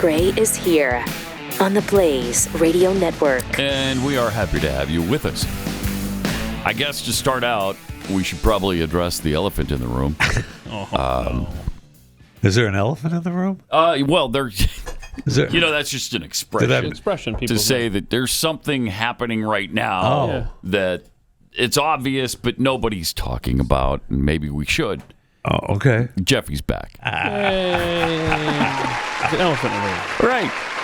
Gray is here on the Blaze Radio Network. And we are happy to have you with us. I guess to start out, we should probably address the elephant in the room. Is there an elephant in the room? Well, there's... There, that's just an expression. People to say that there's something happening right now that it's obvious, but nobody's talking about, and maybe we should. Oh, okay. Jeffy's back. There's an elephant in the room.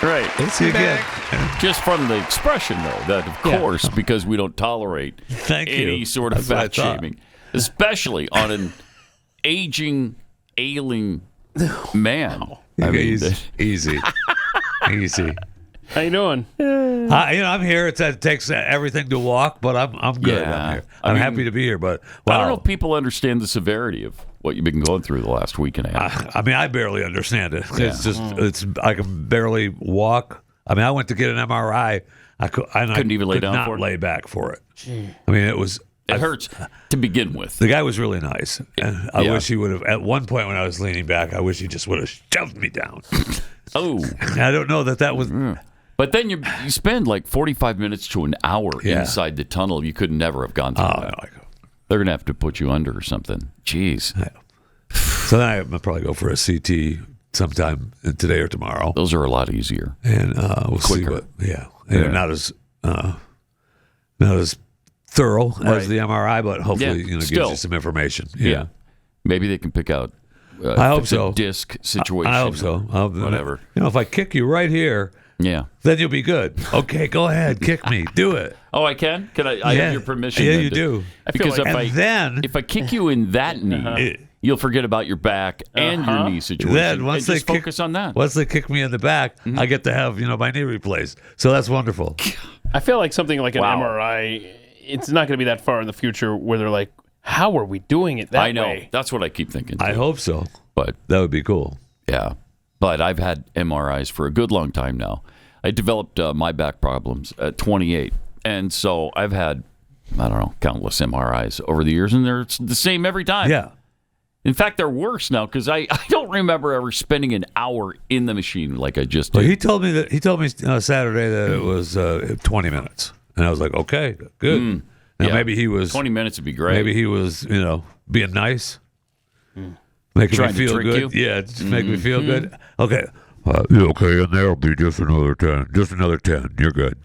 Right. Let's see again. Just from the expression, though, that of course, because we don't tolerate any sort of fat shaming, especially on an aging, ailing man. I mean, easy. How you doing? I'm here. It takes everything to walk, but I'm good. Yeah. I'm here. I'm happy to be here, but wow. I don't know if people understand the severity of what you've been going through the last week and a half. I barely understand it. It's just I can barely walk. I went to get an MRI. I couldn't even lay down for it. Lay back for it. It hurts to begin with. The guy was really nice. And I wish he would have. At one point when I was leaning back, I wish he just would have shoved me down. Oh, I don't know that was. But then you spend like 45 minutes to an hour inside the tunnel. You could never have gone through that. No. They're gonna have to put you under or something. Jeez. So then I'll probably go for a CT sometime today or tomorrow. Those are a lot easier and we'll quicker. See and not as thorough as the MRI, but hopefully gives you some information. Yeah. Maybe they can pick out. I hope so. A disc situation. I hope so. Whatever. If I kick you right here, then you'll be good. Okay, go ahead, kick me. Do it. Oh, I can? Can I have your permission? Yeah, you do. Because if I kick you in that knee, you'll forget about your back and your knee situation. Then once they focus on that. Once they kick me in the back, I get to have my knee replaced. So that's wonderful. I feel like something like an MRI. It's not going to be that far in the future where they're like, "How are we doing it that way?" I know. That's what I keep thinking. Too. I hope so. But that would be cool. Yeah. But I've had MRIs for a good long time now. I developed my back problems at 28. And so I've had, countless MRIs over the years, and they're the same every time. Yeah. In fact, they're worse now because I don't remember ever spending an hour in the machine like I just did. Well, he told me Saturday that it was 20 minutes. And I was like, okay, good. Now maybe he was 20 minutes would be great. Maybe he was, being nice. Making me feel good. You? Yeah, just make me feel good. Okay. Okay, and there'll be just another 10. Just another 10. You're good.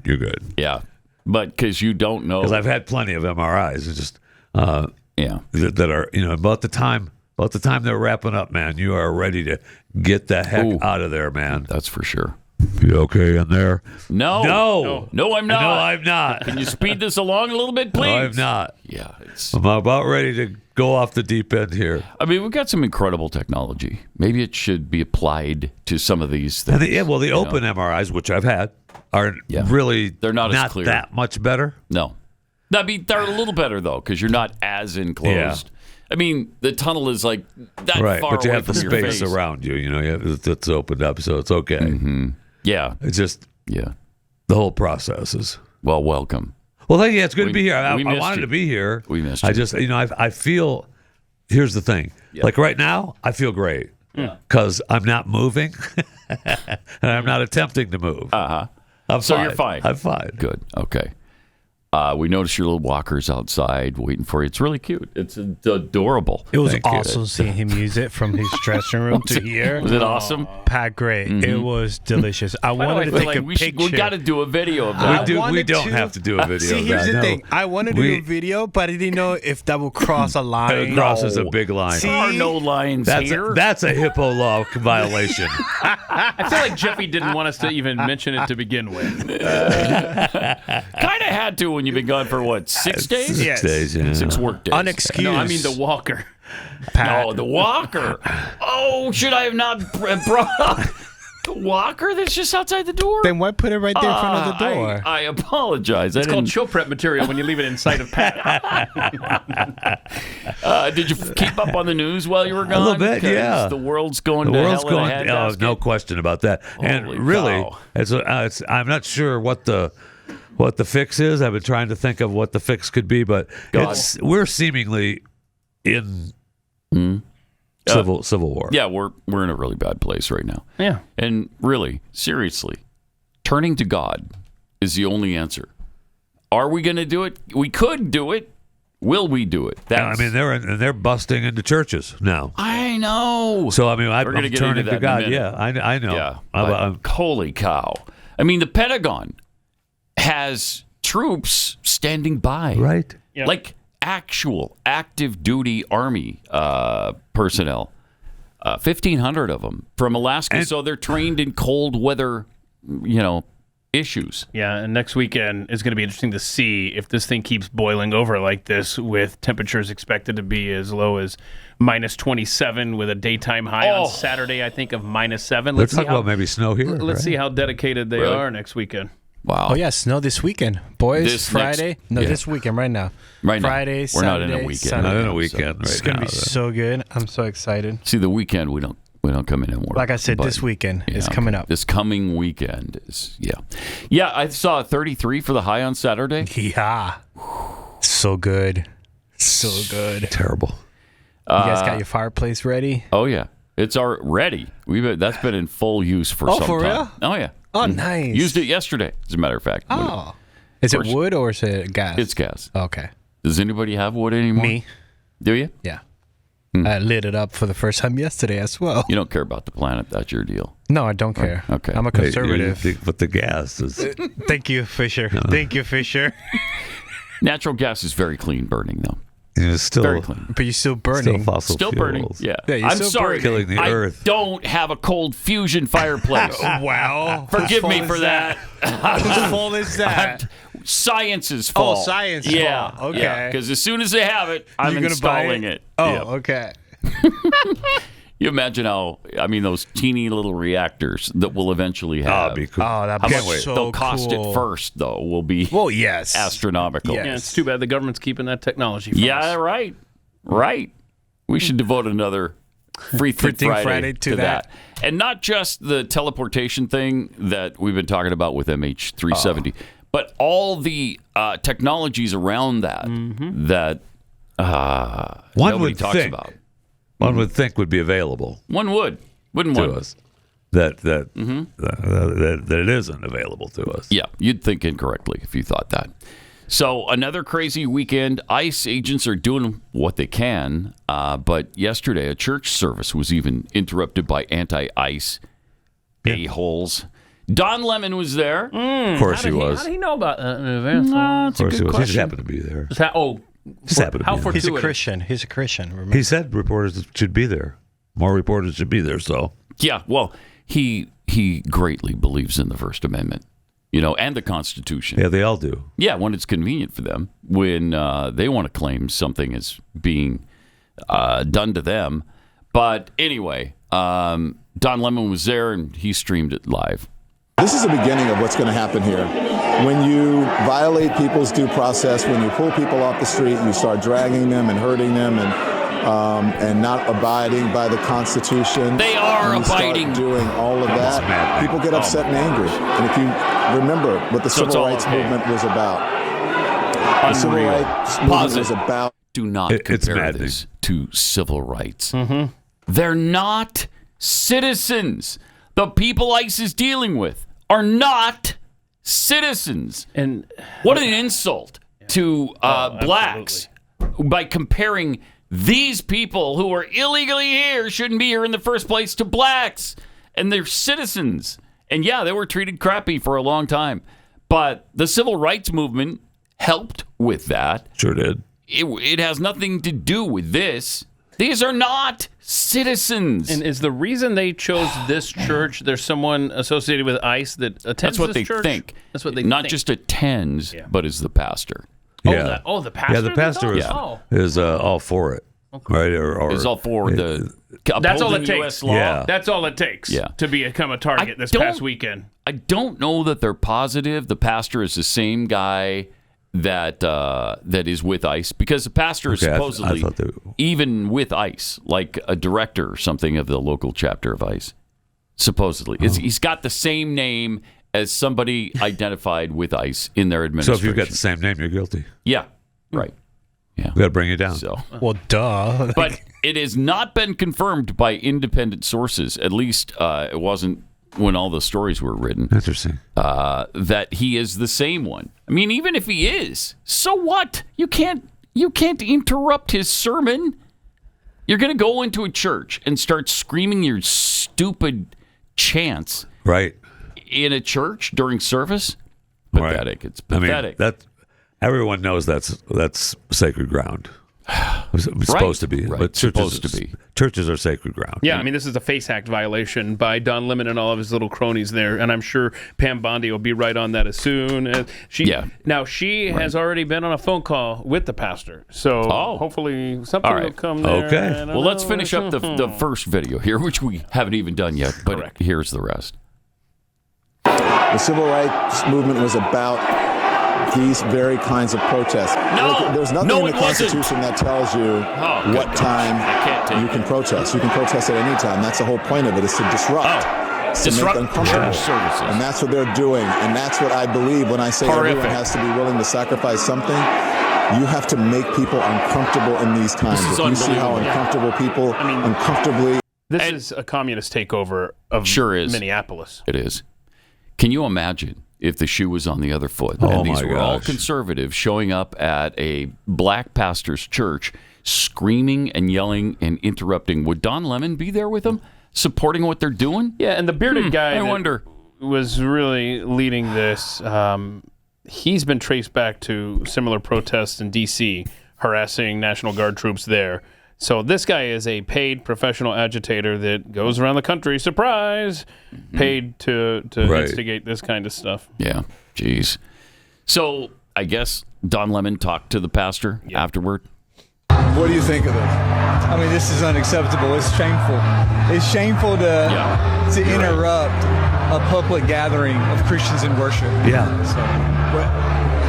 Yeah. But because you don't know. Because I've had plenty of MRIs. It's just that are, about the time they're wrapping up, man, you are ready to get the heck out of there, man. That's for sure. You okay in there? No, I'm not. No, I'm not. Can you speed this along a little bit, please? No, I'm not. Yeah. I'm about ready to go off the deep end here. We've got some incredible technology. Maybe it should be applied to some of these things. The open MRIs, which I've had, are really they're not as clear. That much better. No. They're a little better, though, because you're not as enclosed. Yeah. The tunnle is like that far away from your face. But you have the space around you. It's opened up, so it's okay. Mm-hmm. Yeah. It's just the whole process is. Well, welcome. Well, thank you. It's good to be here. I wanted to be here. We missed you. I just, I feel, here's the thing. Yeah. Like right now, I feel great because I'm not moving and I'm not attempting to move. Uh-huh. I'm so fine. You're fine. I'm fine. Good. Okay. We noticed your little walkers outside waiting for you. It's really cute. It's adorable. It was awesome seeing him use it from his dressing room to here. Was it awesome? Pat, great. Mm-hmm. It was delicious. I wanted to take a picture. We got to do a video of that. We don't have to do a video See, of here's that. the thing. I wanted to do a video, but I didn't know if that would cross a line. It crosses a big line. There are no lines here. That's a hippo law violation. I feel like Jeffy didn't want us to even mention it to begin with. Kind of had to when you've been gone for what? 6 days? 6 days, yeah. 6 work days. Unexcused. No, I mean the walker. Pat. No, the walker. Oh, should I have not brought up the walker that's just outside the door? Then why put it right there in front of the door? I apologize. It's called show prep material when you leave it in sight of Pat. Did you keep up on the news while you were gone? A little bit, yeah. The world's going to hell in a handbasket. No question about that. And really, I'm not sure what the fix is. I've been trying to think of what the fix could be, but we're seemingly in Civil war. Yeah, we're in a really bad place right now. Yeah. And really, seriously, turning to God is the only answer. Are we going to do it? We could do it. Will we do it? I mean, they're busting into churches now. I know. So I mean, I'm get turning into to that God. in a Yeah, I know. Yeah. I'm, Holy cow! I mean, the Pentagon has troops standing by, right? Yep. Like actual active duty Army personnel. 1,500 of them from Alaska, so they're trained in cold weather, issues. Yeah, and next weekend is going to be interesting to see if this thing keeps boiling over like this, with temperatures expected to be as low as minus 27 with a daytime high on Saturday, I think, of minus 7. Let's talk about maybe snow here. Let's see how dedicated they are next weekend. Wow. Oh, yeah, snow this weekend. Boys, This Friday. This weekend, right now. Right now. Friday, We're not Saturday, in a weekend. Sunday. Not in a weekend. It's right going to now, be so good. I'm so excited. See, the weekend we don't come in and work. Like I said, but, this weekend is coming up. This coming weekend is yeah. I saw 33 for the high on Saturday. Yeah. So good. So good. Terrible. You guys got your fireplace ready? Oh yeah, it's ready. That's been in full use for some for time. real? Oh yeah. Oh, nice. Used it yesterday, as a matter of fact. Oh. Is it wood or is it gas? It's gas. Okay. Does anybody have wood anymore? Me. Do you? Yeah. I lit it up for the first time yesterday as well. You don't care about the planet. That's your deal. No, I don't care. Okay. I'm a conservative. But the gas is. Thank you, Fisher. Thank you, Fisher. Natural gas is very clean burning, though. It's still Very clean. But you're still burning. Still fossil Still fuels. burning. Yeah. you're I'm still sorry. killing the earth. I don't have a cold fusion fireplace. Wow. Forgive me for that. Whose fault is that? Science's fault. Oh, science Yeah. fault. Okay. Because as soon as they have it, I'm You're gonna buy installing it. Oh, Yeah. okay. You imagine those teeny little reactors that will eventually have. That'd be cool. Oh, that How be much so they'll cost cool. at first, though, will be Well, yes. astronomical. Yes. Yeah, it's too bad the government's keeping that technology from Yeah, us. right. Right. We should devote another Free Think Friday to that. And not just the teleportation thing that we've been talking about with MH370, but all the technologies around that that nobody talks about. One would think would be available One would. Wouldn't to one? us. That it isn't available to us. Yeah, you'd think incorrectly if you thought that. So another crazy weekend. ICE agents are doing what they can, but yesterday a church service was even interrupted by anti-ICE a-holes. Don Lemon was there. Of course he was. How do you know about that in advance? That's a Of course he good was. He just question. happened to be there. Just happened to how be there. He's a fortuitous. Christian. He's a Christian. Remember? He said reporters should be there. More reporters should be there. So Yeah, well, he greatly believes in the First Amendment, and the Constitution. yeah, they all do. Yeah, when it's convenient for them, when they want to claim something is being done to them. But anyway, Don Lemon was there and he streamed it live. This is the beginning of what's going to happen here. When you violate people's due process, when you pull people off the street and you start dragging them and hurting them and not abiding by the Constitution. They are and you abiding. Start doing all of that. People get upset and angry. And if you remember what the So it's Civil all Rights okay. movement was about. The Civil Unreal. Rights movement Pause was it. about. Do not It's compare maddening. this to civil rights. They're not citizens. The people ICE is dealing with are not citizens. And What an insult to blacks by comparing these people who are illegally here, shouldn't be here in the first place, to blacks. And they're citizens. And yeah, they were treated crappy for a long time. But the civil rights movement helped with that. Sure did. It has nothing to do with this. These are not citizens. And is the reason they chose this church, there's someone associated with ICE that attends That's what this they church? think. That's what they Not think. just attends, but is the pastor. Yeah. The pastor? Yeah, the pastor is all for it. Okay. Right? Or Is all for the That's all it upholding takes. U.S. law. Yeah. That's all it takes to become a target this past weekend. I don't know that they're positive the pastor is the same guy that is with ICE, because the pastor is supposedly I thought even with ICE, like a director or something of the local chapter of ICE. Supposedly, he's got the same name as somebody identified with ICE in their So administration. if you've got the same name, you're guilty. Yeah, right. Yeah. We got to bring it down. So, Well, duh. but it has not been confirmed by independent sources. At least it wasn't when all the stories were written. Interesting. That he is the same one. I mean, even if he is, so what? You can't interrupt his sermon. You're going to go into a church and start screaming your stupid chants, right, in a church during service. Pathetic. Right. It's pathetic. I mean, everyone knows that's sacred ground. It's supposed to be, right. But churches are sacred ground. Yeah, I mean, this is a FACE Act violation by Don Lemon and all of his little cronies there, and I'm sure Pam Bondi will be right on that as soon as she. Yeah. Now she has already been on a phone call with the pastor, so hopefully something will come there. Okay. Well, let's finish up the first video here, which we haven't even done yet. But here's the rest. The civil rights movement was about these very kinds of protests. There's nothing in the Constitution that tells you what time you can protest. You can protest at any time. That's the whole point of it, is to disrupt. Disrupt church services. And that's what they're doing. And that's what I believe when I say everyone has to be willing to sacrifice something. You have to make people uncomfortable in these times. If you see how uncomfortable people uncomfortably... This is a communist takeover of Minneapolis. It is. Can you imagine if the shoe was on the other foot and these were all conservatives showing up at a black pastor's church, screaming and yelling and interrupting? Would Don Lemon be there with them, supporting what they're doing? Yeah, and the bearded guy I wonder. Was really leading this. He's been traced back to similar protests in D.C., harassing National Guard troops there. So this guy is a paid professional agitator that goes around the country, surprise, paid to instigate this kind of stuff. Yeah, jeez. So I guess Don Lemon talked to the pastor afterward. What do you think of this? I mean, this is unacceptable. It's shameful. It's shameful to interrupt a public gathering of Christians in worship. Yeah.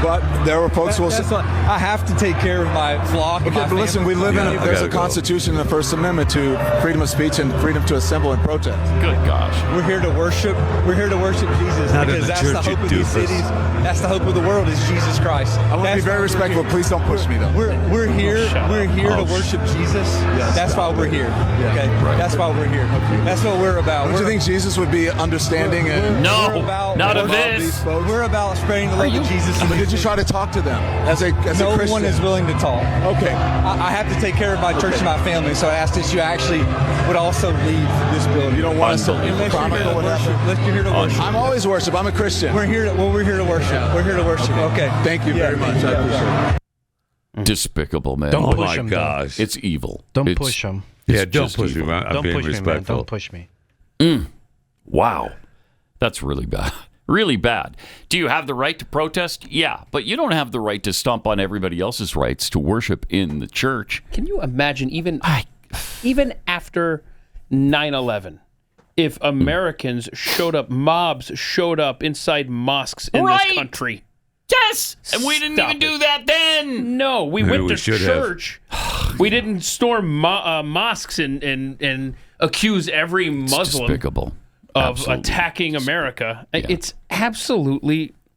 But there were folks who will say, I have to take care of my flock. Okay, but listen, we live there's a Constitution and the First Amendment to freedom of speech and freedom to assemble and protest. Good gosh. We're here to worship. We're here to worship Jesus. Not because that's the hope of these cities. That's the hope of the world is Jesus Christ. I want to be very respectful. Please don't push me, though. We're here to worship Jesus. That's why we're here. Okay, that's why we're here. That's what we're about. Don't you think Jesus would be understanding? Not of this. We're about spreading the love of Jesus. But did you try to talk to them as a Christian? No one is willing to talk. Okay. I have to take care of my church and my family, so I asked that you actually would also leave this building. You don't want us to leave the chronicle? You're here to worship. I'm always worship. I'm a Christian. We're here to worship. We're here to worship. Okay. Thank you very much. I appreciate it. Despicable, man. Don't Oh push my him, gosh. It's evil. Don't push him. Yeah, don't push me. I'm Don't being push me, man. respectful. Don't push me. Wow. That's really bad. Really bad. Do you have the right to protest? Yeah, but you don't have the right to stomp on everybody else's rights to worship in the church. Can you imagine even after 9/11, if Americans mobs showed up inside mosques in this country? Yes! And we didn't even do that then. No, we went to church. We didn't storm mosques and accuse every Muslim of attacking America. Yeah. It's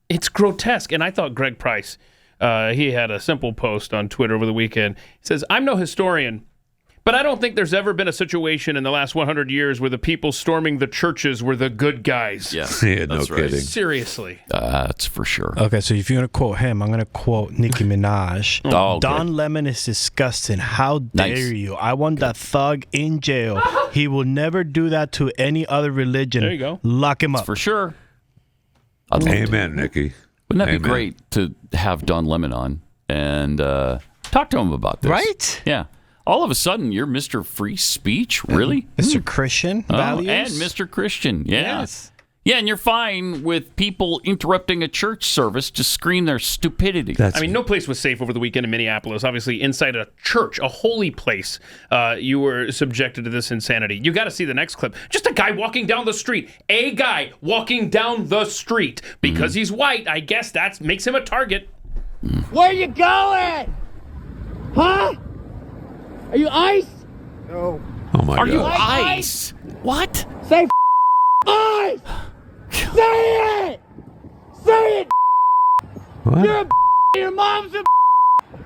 it's grotesque. And I thought Greg Price, he had a simple post on Twitter over the weekend. He says, I'm no historian, but I don't think there's ever been a situation in the last 100 years where the people storming the churches were the good guys. Yeah, no kidding. Seriously. That's for sure. Okay, so if you're going to quote him, I'm going to quote Nicki Minaj. Oh, Don Lemon is disgusting. How dare you? I want that thug in jail. He will never do that to any other religion. There you go. Lock him up. For sure. Amen, Nikki. Wouldn't that be great to have Don Lemon on and talk to him about this? Right? Yeah. All of a sudden, you're Mr. Free Speech? Really? Mr. Christian values? And Mr. Christian, yeah. Yes. Yeah, and you're fine with people interrupting a church service to scream their stupidity. No place was safe over the weekend in Minneapolis. Obviously, inside a church, a holy place, you were subjected to this insanity. You got to see the next clip. Just a guy walking down the street. A guy walking down the street. Because he's white, I guess that makes him a target. Where you going? Huh? Are you ICE? No. Oh, my God. Are you ICE? What? Say ICE! Say it! Say it! What? You're a your mom's a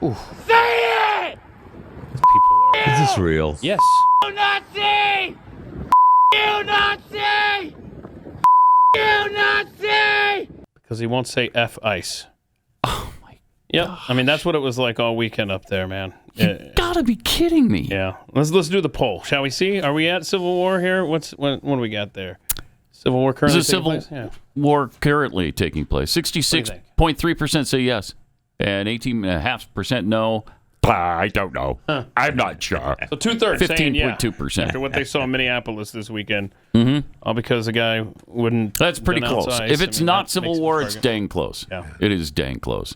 Say it! People are. Is this real? Yes. You Nazi! You Nazi! You Nazi! Because he won't say F ice. Oh, my Yep. I mean, that's what it was like all weekend up there, man. You gotta be kidding me. Yeah. Let's do the poll. Shall we see? Are we at Civil War here? What do we got there? Civil War currently There's a taking civil place? war currently taking place. 66.3% say yes, and 18.5% no. I don't know. Huh. I'm not sure. So 2/3 saying yeah. 15.2%. After what they saw in Minneapolis this weekend. Mm-hmm. All because the guy wouldn't. That's pretty close. Ice. If it's not Civil War, it's dang close. Yeah. It is dang close.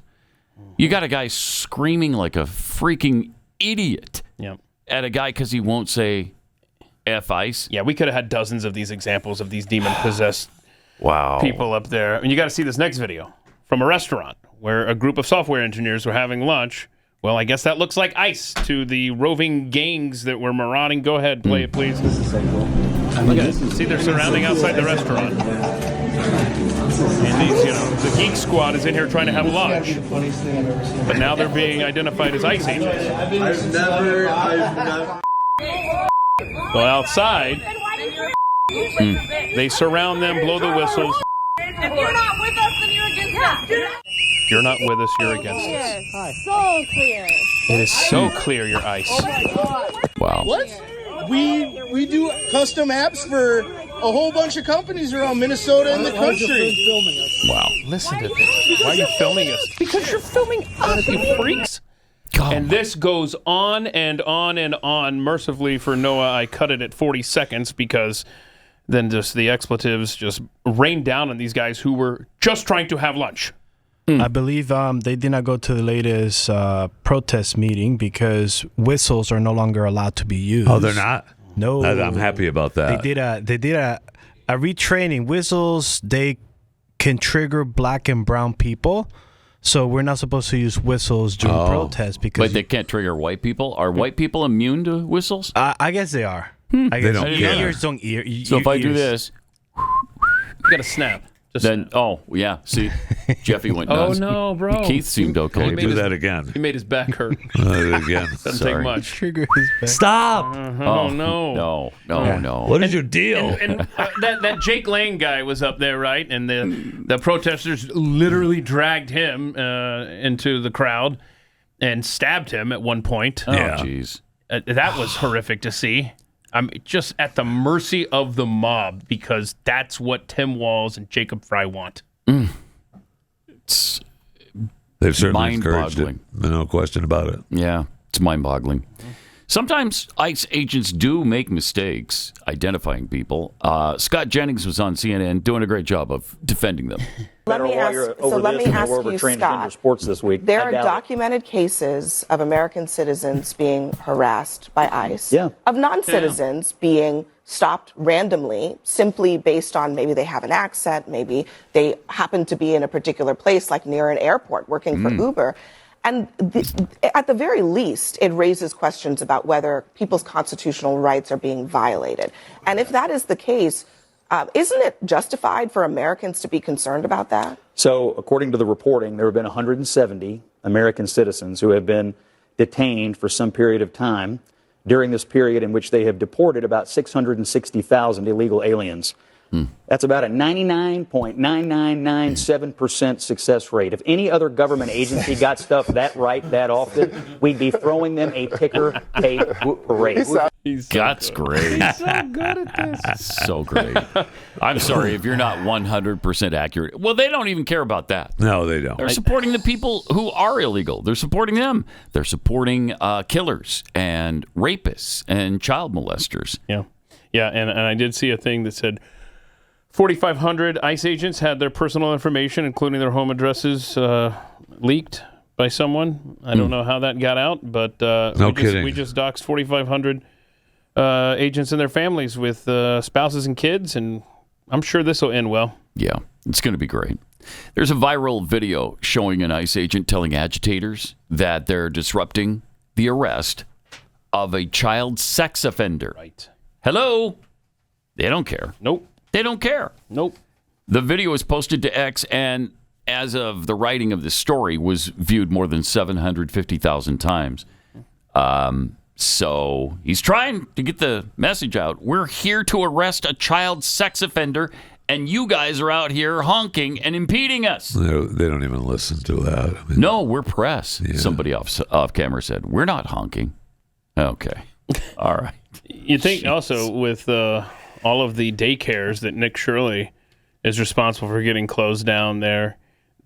You got a guy screaming like a freaking idiot at a guy because he won't say F ice. Yeah, we could have had dozens of these examples of these demon-possessed wow. people up there. And you got to see this next video from a restaurant where a group of software engineers were having lunch. Well, I guess that looks like ice to the roving gangs that were marauding. Go ahead, play it, please. Look at it. See, they're surrounding outside the restaurant. And these, the Geek Squad is in here trying to have lunch. But now they're being identified as ice angels. I've never. Go outside. They surround them, blow the whistles. If you're not with us, then you're against us. If you're not with us, you're against us. So clear. It is so clear you're ice. Oh my God. Wow. What? We do custom apps for a whole bunch of companies around Minnesota and the country. Wow. Listen to this. Why are you filming us? Because you're filming us, you freaks. God. And this goes on and on and on. Mercifully for Noah, I cut it at 40 seconds because then just the expletives just rained down on these guys who were just trying to have lunch. I believe they did not go to the latest protest meeting because whistles are no longer allowed to be used. Oh, they're not? No. I'm happy about that. They did a retraining. Whistles, they can trigger black and brown people. So we're not supposed to use whistles during protests because. But they can't trigger white people. Are white people immune to whistles? I guess they are. I guess they don't care. Ears don't ear. So if I do this, you got to snap. Then yeah. See, Jeffy went nuts. Oh no, bro. Keith seemed okay. Do that again. He made his back hurt. Again. Doesn't take much. Trigger his back. Stop. Oh no. No. What is your deal? And that Jake Lane guy was up there, right? And the protesters literally dragged him into the crowd and stabbed him at one point. Oh, jeez. That was horrific to see. I'm just at the mercy of the mob because that's what Tim Walz and Jacob Fry want. It's They've certainly encouraged it. mind-boggling. No question about it. Yeah, it's mind-boggling. Sometimes ICE agents do make mistakes identifying people. Scott Jennings was on CNN doing a great job of defending them. Let me ask you, Scott, sports this week. There are documented cases of American citizens being harassed by ICE, of non-citizens being stopped randomly simply based on maybe they have an accent, maybe they happen to be in a particular place, like near an airport working for Uber. And at the very least, it raises questions about whether people's constitutional rights are being violated. And if that is the case, isn't it justified for Americans to be concerned about that? So, according to the reporting, there have been 170 American citizens who have been detained for some period of time during this period in which they have deported about 660,000 illegal aliens. That's about a 99.9997% success rate. If any other government agency got stuff that right that often, we'd be throwing them a ticker tape parade. That's great. He's so good at this. So great. I'm sorry if you're not 100% accurate. Well, they don't even care about that. No, they don't. They're supporting the people who are illegal. They're supporting them. They're supporting killers and rapists and child molesters. Yeah, and I did see a thing that said 4,500 ICE agents had their personal information, including their home addresses, leaked by someone. I don't know how that got out, but we just doxed 4,500 agents and their families with spouses and kids, and I'm sure this will end well. Yeah, it's going to be great. There's a viral video showing an ICE agent telling agitators that they're disrupting the arrest of a child sex offender. Right. Hello? They don't care. Nope. They don't care. Nope. The video was posted to X, and as of the writing of this story, was viewed more than 750,000 times. So he's trying to get the message out. We're here to arrest a child sex offender, and you guys are out here honking and impeding us. They don't even listen to that. I mean, no, we're press. Yeah. Somebody off camera said, we're not honking. Okay. All right. You think also with all of the daycares that Nick Shirley is responsible for getting closed down there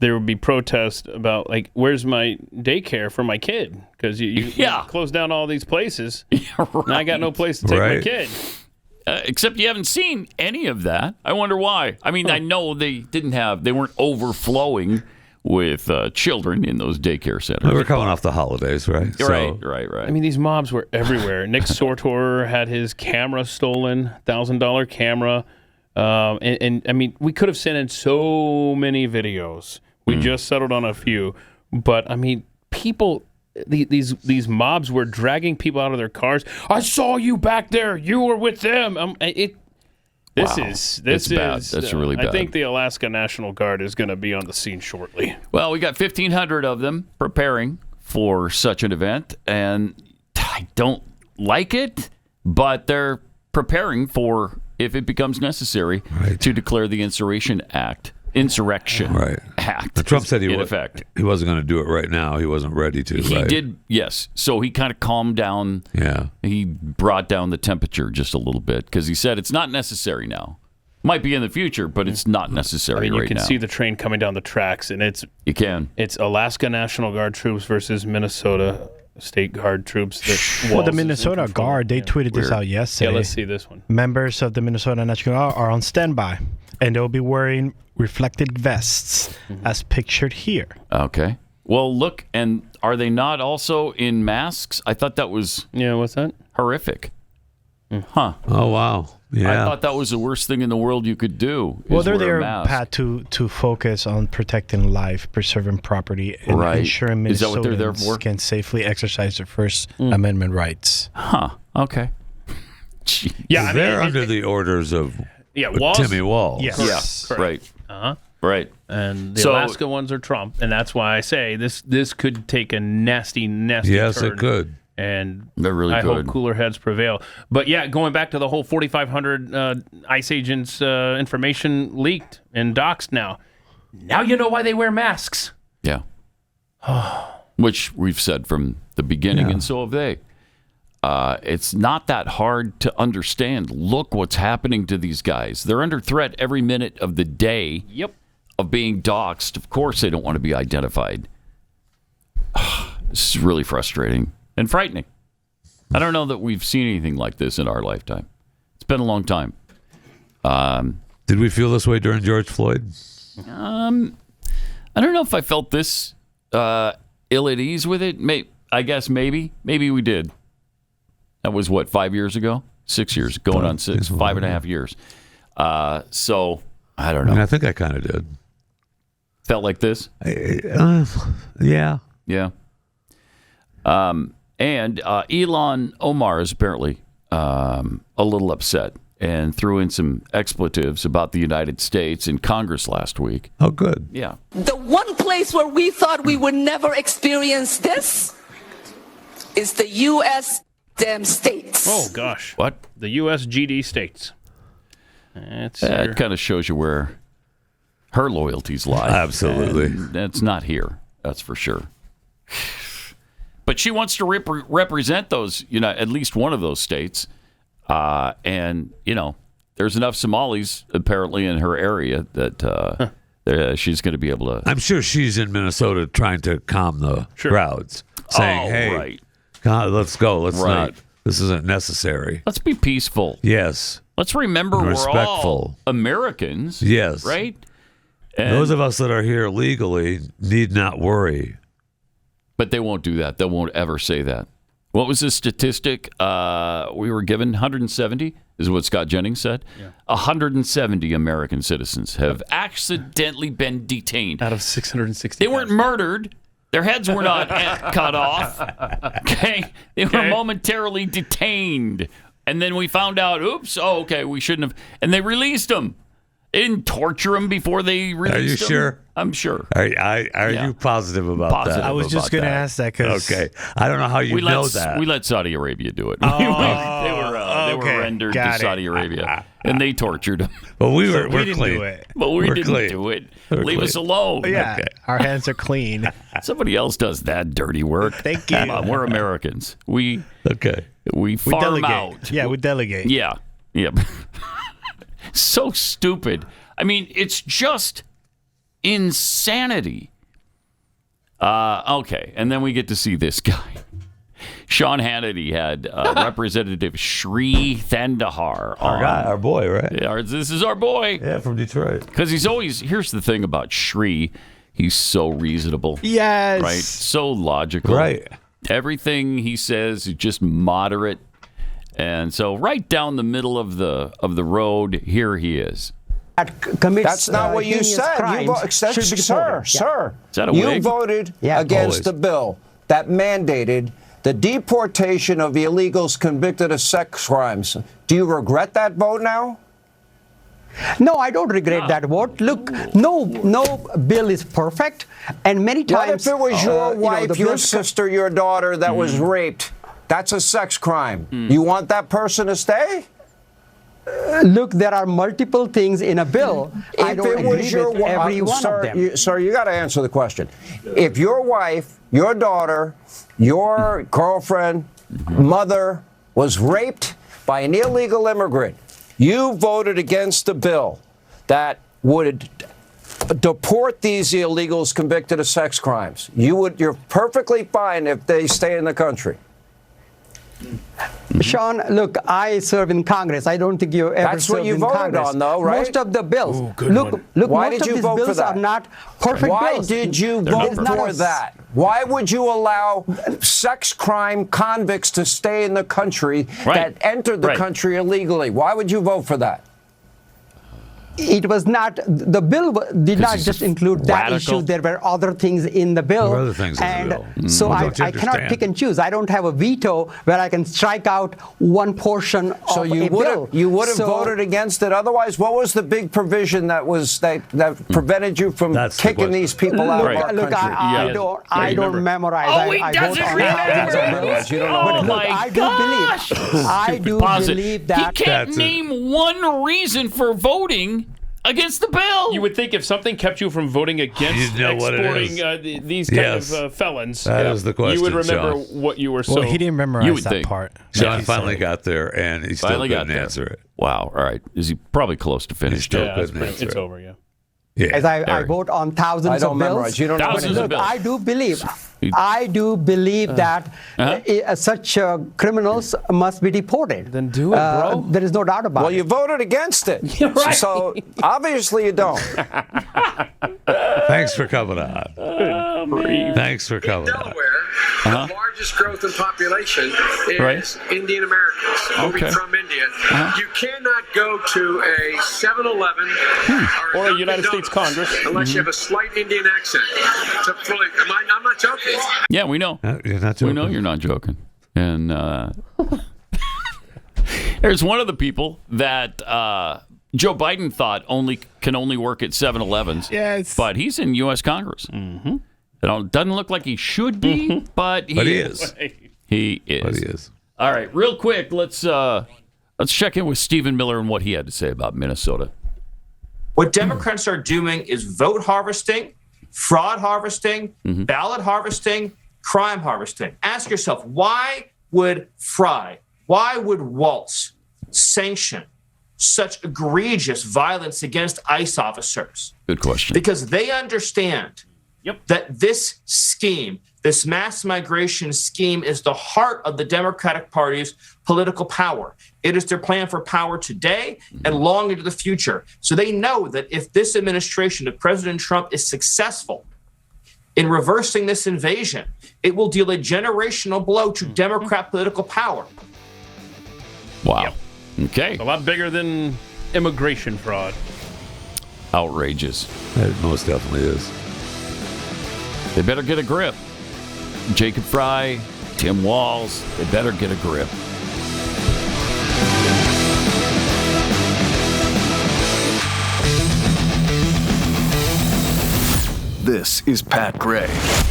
would be protests about, like, where's my daycare for my kid? Because you close down all these places. Right. And I got no place to take my kid. Except you haven't seen any of that. I wonder why. I mean, I know they weren't overflowing with children in those daycare centers. We were coming off the holidays, right? Right. I mean, these mobs were everywhere. Nick Sortor had his camera stolen, $1,000 camera. And I mean, we could have sent in so many videos. We just settled on a few. But, I mean, people... These mobs were dragging people out of their cars. I saw you back there. You were with them. This is bad. That's really bad. I think the Alaska National Guard is going to be on the scene shortly. Well, we got 1,500 of them preparing for such an event, and I don't like it, but they're preparing for if it becomes necessary to declare the Insurrection Act. Act. Trump said he wasn't going to do it right now. He wasn't ready to. He did, yes. So he kind of calmed down. Yeah. He brought down the temperature just a little bit because he said it's not necessary now. Might be in the future, but it's not necessary right now. You can see the train coming down the tracks, and it's Alaska National Guard troops versus Minnesota State Guard troops. The Minnesota Guard, they tweeted this out yesterday. Yeah, let's see this one. Members of the Minnesota National Guard are on standby, and they'll be wearing reflective vests as pictured here. Okay. Well, look, and are they not also in masks? I thought that was what's that? Horrific. Huh. Oh, wow. Yeah. I thought that was the worst thing in the world you could do. Well, they're there, Pat, to focus on protecting life, preserving property, and ensuring Minnesotans can safely exercise their First Amendment rights. Huh. Okay. Jeez. Yeah, they're under the orders of Timmy Walz. Yes. Yeah. Right. Right. And the Alaska ones are Trump, and that's why I say this could take a nasty turn. Yes, it could. And they're really I good. hope cooler heads prevail. But yeah, going back to the whole 4,500 ICE agents information leaked and doxed now. Now you know why they wear masks. Yeah. Which we've said from the beginning, and so have they. It's not that hard to understand. Look what's happening to these guys. They're under threat every minute of the day of being doxxed. Of course they don't want to be identified. This is really frustrating and frightening. I don't know that we've seen anything like this in our lifetime. It's been a long time. Did we feel this way during George Floyd? I don't know if I felt this ill at ease with it. I guess maybe we did. That was, 5 years ago? 6 years, going on 6, 5.5 years. So, I don't know. I think I kind of did. Felt like this? Yeah. Yeah. And Ilhan Omar is apparently a little upset and threw in some expletives about the United States in Congress last week. Oh, good. Yeah. The one place where we thought we would never experience this is the U.S. damn states. Oh, gosh. What? The USGD states. That kind of shows you where her loyalties lie. Absolutely. And that's not here. That's for sure. But she wants to represent those, at least one of those states. And, there's enough Somalis apparently in her area that she's going to be able to. I'm sure she's in Minnesota trying to calm the crowds, saying, hey, God, let's go. Let's not. This isn't necessary. Let's be peaceful. Yes. Let's remember we're all Americans. Yes. Right? And those of us that are here legally need not worry. But they won't do that. They won't ever say that. What was the statistic we were given? 170 is what Scott Jennings said. 170 American citizens have accidentally been detained. Out of 660. They weren't murdered. Their heads were not cut off. Okay? They were momentarily detained. And then we found out, we shouldn't have. And they released them. They didn't torture them before they released them. Are you sure? I'm sure. Are you positive about that? I was just going to ask that because okay, I don't know how you know that. We let Saudi Arabia do it. Oh, they were rendered to Saudi Arabia, and they tortured them. But we're didn't clean. do it. But we didn't clean. do it. We're Leave clean. us alone. Yeah, Okay. our hands are clean. Somebody else does that dirty work. Thank you. Come on, we're Americans. We farm delegate. out. Yeah, we delegate. Yeah. So stupid. I mean, it's just insanity. Okay, and then we get to see this guy. Sean Hannity had Representative Shri Thanedar on. Our boy, right? Yeah, this is our boy. Yeah, from Detroit. Because here's the thing about Shri, he's so reasonable. Yes. Right? So logical. Right. Everything he says is just moderate. And so right down the middle of the road, here he is. That's not what you said. Sir, Is that a you wig? voted against the bill that mandated the deportation of illegals convicted of sex crimes. Do you regret that vote now? No, I don't regret that vote. Look, no bill is perfect, and many times. What if it was your wife, your sister, your daughter that was raped? That's a sex crime. You want that person to stay? Look, there are multiple things in a bill. I don't agree with every one of them. Sir, you got to answer the question. If your wife, your daughter, your girlfriend, mother was raped by an illegal immigrant, you voted against a bill that would deport these illegals convicted of sex crimes. You're perfectly fine if they stay in the country. Sean, look, I serve in Congress. I don't think you ever served in Congress. That's what you voted on, though, right? Most of the bills. Look, why most did of you these vote bills for that? are not perfect Why bills. did you vote for that? Why would you allow sex crime convicts to stay in the country that entered the country illegally? Why would you vote for that? It was not, the bill did not just include that issue. There were other things in the bill. There were other things in the bill. So I Don't you cannot understand? pick and choose. I don't have a veto where I can strike out one portion of a bill. You would have voted against it otherwise? What was the big provision that prevented you from kicking these people out of our country? Look, I don't memorize. Oh, he I doesn't vote on remember. thousands of bills. You don't know. Oh, But look, my I gosh. do believe that. He can't name one reason for voting against the bill. You would think if something kept you from voting against exporting these kind of felons, That is the question, you would remember Sean. what you were Well, he didn't memorize that think. part. Sean finally got there, and he still couldn't answer it. Wow. All right. Is he probably close to finished? Still couldn't answer it's it. over, yeah. Yeah. As I vote on thousands of bills. Thousands of Look, bills. I do believe that such criminals must be deported. Then do it, bro. There is no doubt about it. Well, you voted against it. Right. So obviously you don't. Thanks for coming on. Thanks for coming on. The largest growth in population is Indian Americans moving from India. You cannot go to a 7-Eleven or a United States Congress unless you have a slight Indian accent. I'm not joking. Yeah, we know. You're not joking. We know you're not joking. And there's one of the people that Joe Biden thought can only work at 7-Elevens. Yes. But he's in U.S. Congress. Mm-hmm. It doesn't look like he should be, but he is. He is. But he is. All right, real quick, let's check in with Stephen Miller and what he had to say about Minnesota. What Democrats are doing is vote harvesting, fraud harvesting, ballot harvesting, crime harvesting. Ask yourself, why would Fry, why would Waltz sanction such egregious violence against ICE officers? Good question. Because they understand that this scheme, this mass migration scheme, is the heart of the Democratic Party's political power. It is their plan for power today and long into the future. So they know that if this administration of President Trump is successful in reversing this invasion, it will deal a generational blow to Democrat political power. Wow. Okay. A lot bigger than immigration fraud. Outrageous. It most definitely is. They better get a grip. Jacob Fry, Tim Walz, they better get a grip. This is Pat Gray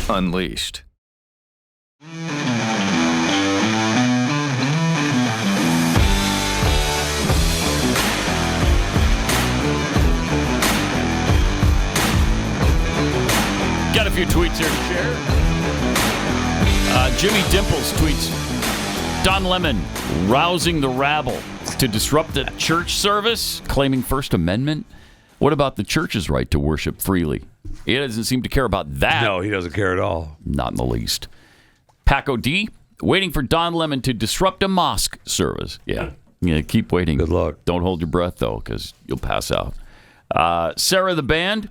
Unleashed. Got a few tweets here to share. Jimmy Dimples tweets, Don Lemon rousing the rabble to disrupt a church service, claiming First Amendment. What about the church's right to worship freely? He doesn't seem to care about that. No, he doesn't care at all. Not in the least. Paco D, waiting for Don Lemon to disrupt a mosque service. Yeah, keep waiting. Good luck. Don't hold your breath, though, because you'll pass out. Sarah the Band.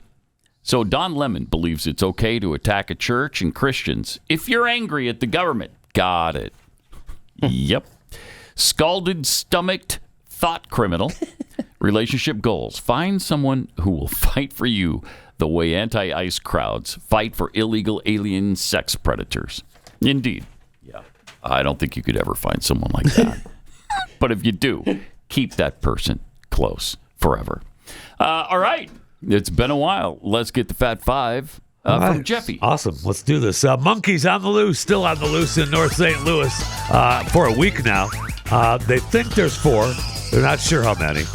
So Don Lemon believes it's okay to attack a church and Christians if you're angry at the government. Got it. Yep. Scalded stomached thought criminal. Relationship goals. Find someone who will fight for you the way anti-ICE crowds fight for illegal alien sex predators. Indeed. Yeah. I don't think you could ever find someone like that. But if you do, keep that person close forever. All right. It's been a while. Let's get the Fat Five from Jeffy. Awesome. Let's do this. Monkeys on the loose, still on the loose in North St. Louis for a week now. They think there's 4. They're not sure how many.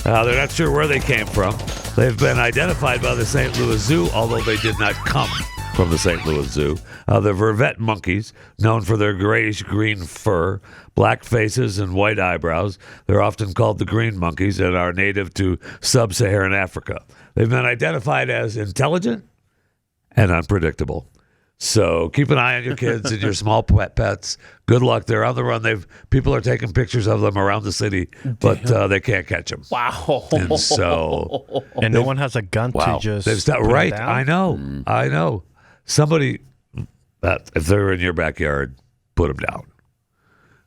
They're not sure where they came from. They've been identified by the St. Louis Zoo, although they did not come from the St. Louis Zoo. The vervet monkeys, known for their grayish-green fur, black faces, and white eyebrows. They're often called the green monkeys and are native to sub-Saharan Africa. They've been identified as intelligent and unpredictable. So keep an eye on your kids and your small pets. Good luck. They're on the run. People are taking pictures of them around the city, but they can't catch them. Wow. And so... And no one has a gun to just... They've stopped, right. I know. Somebody, if they're in your backyard, put them down.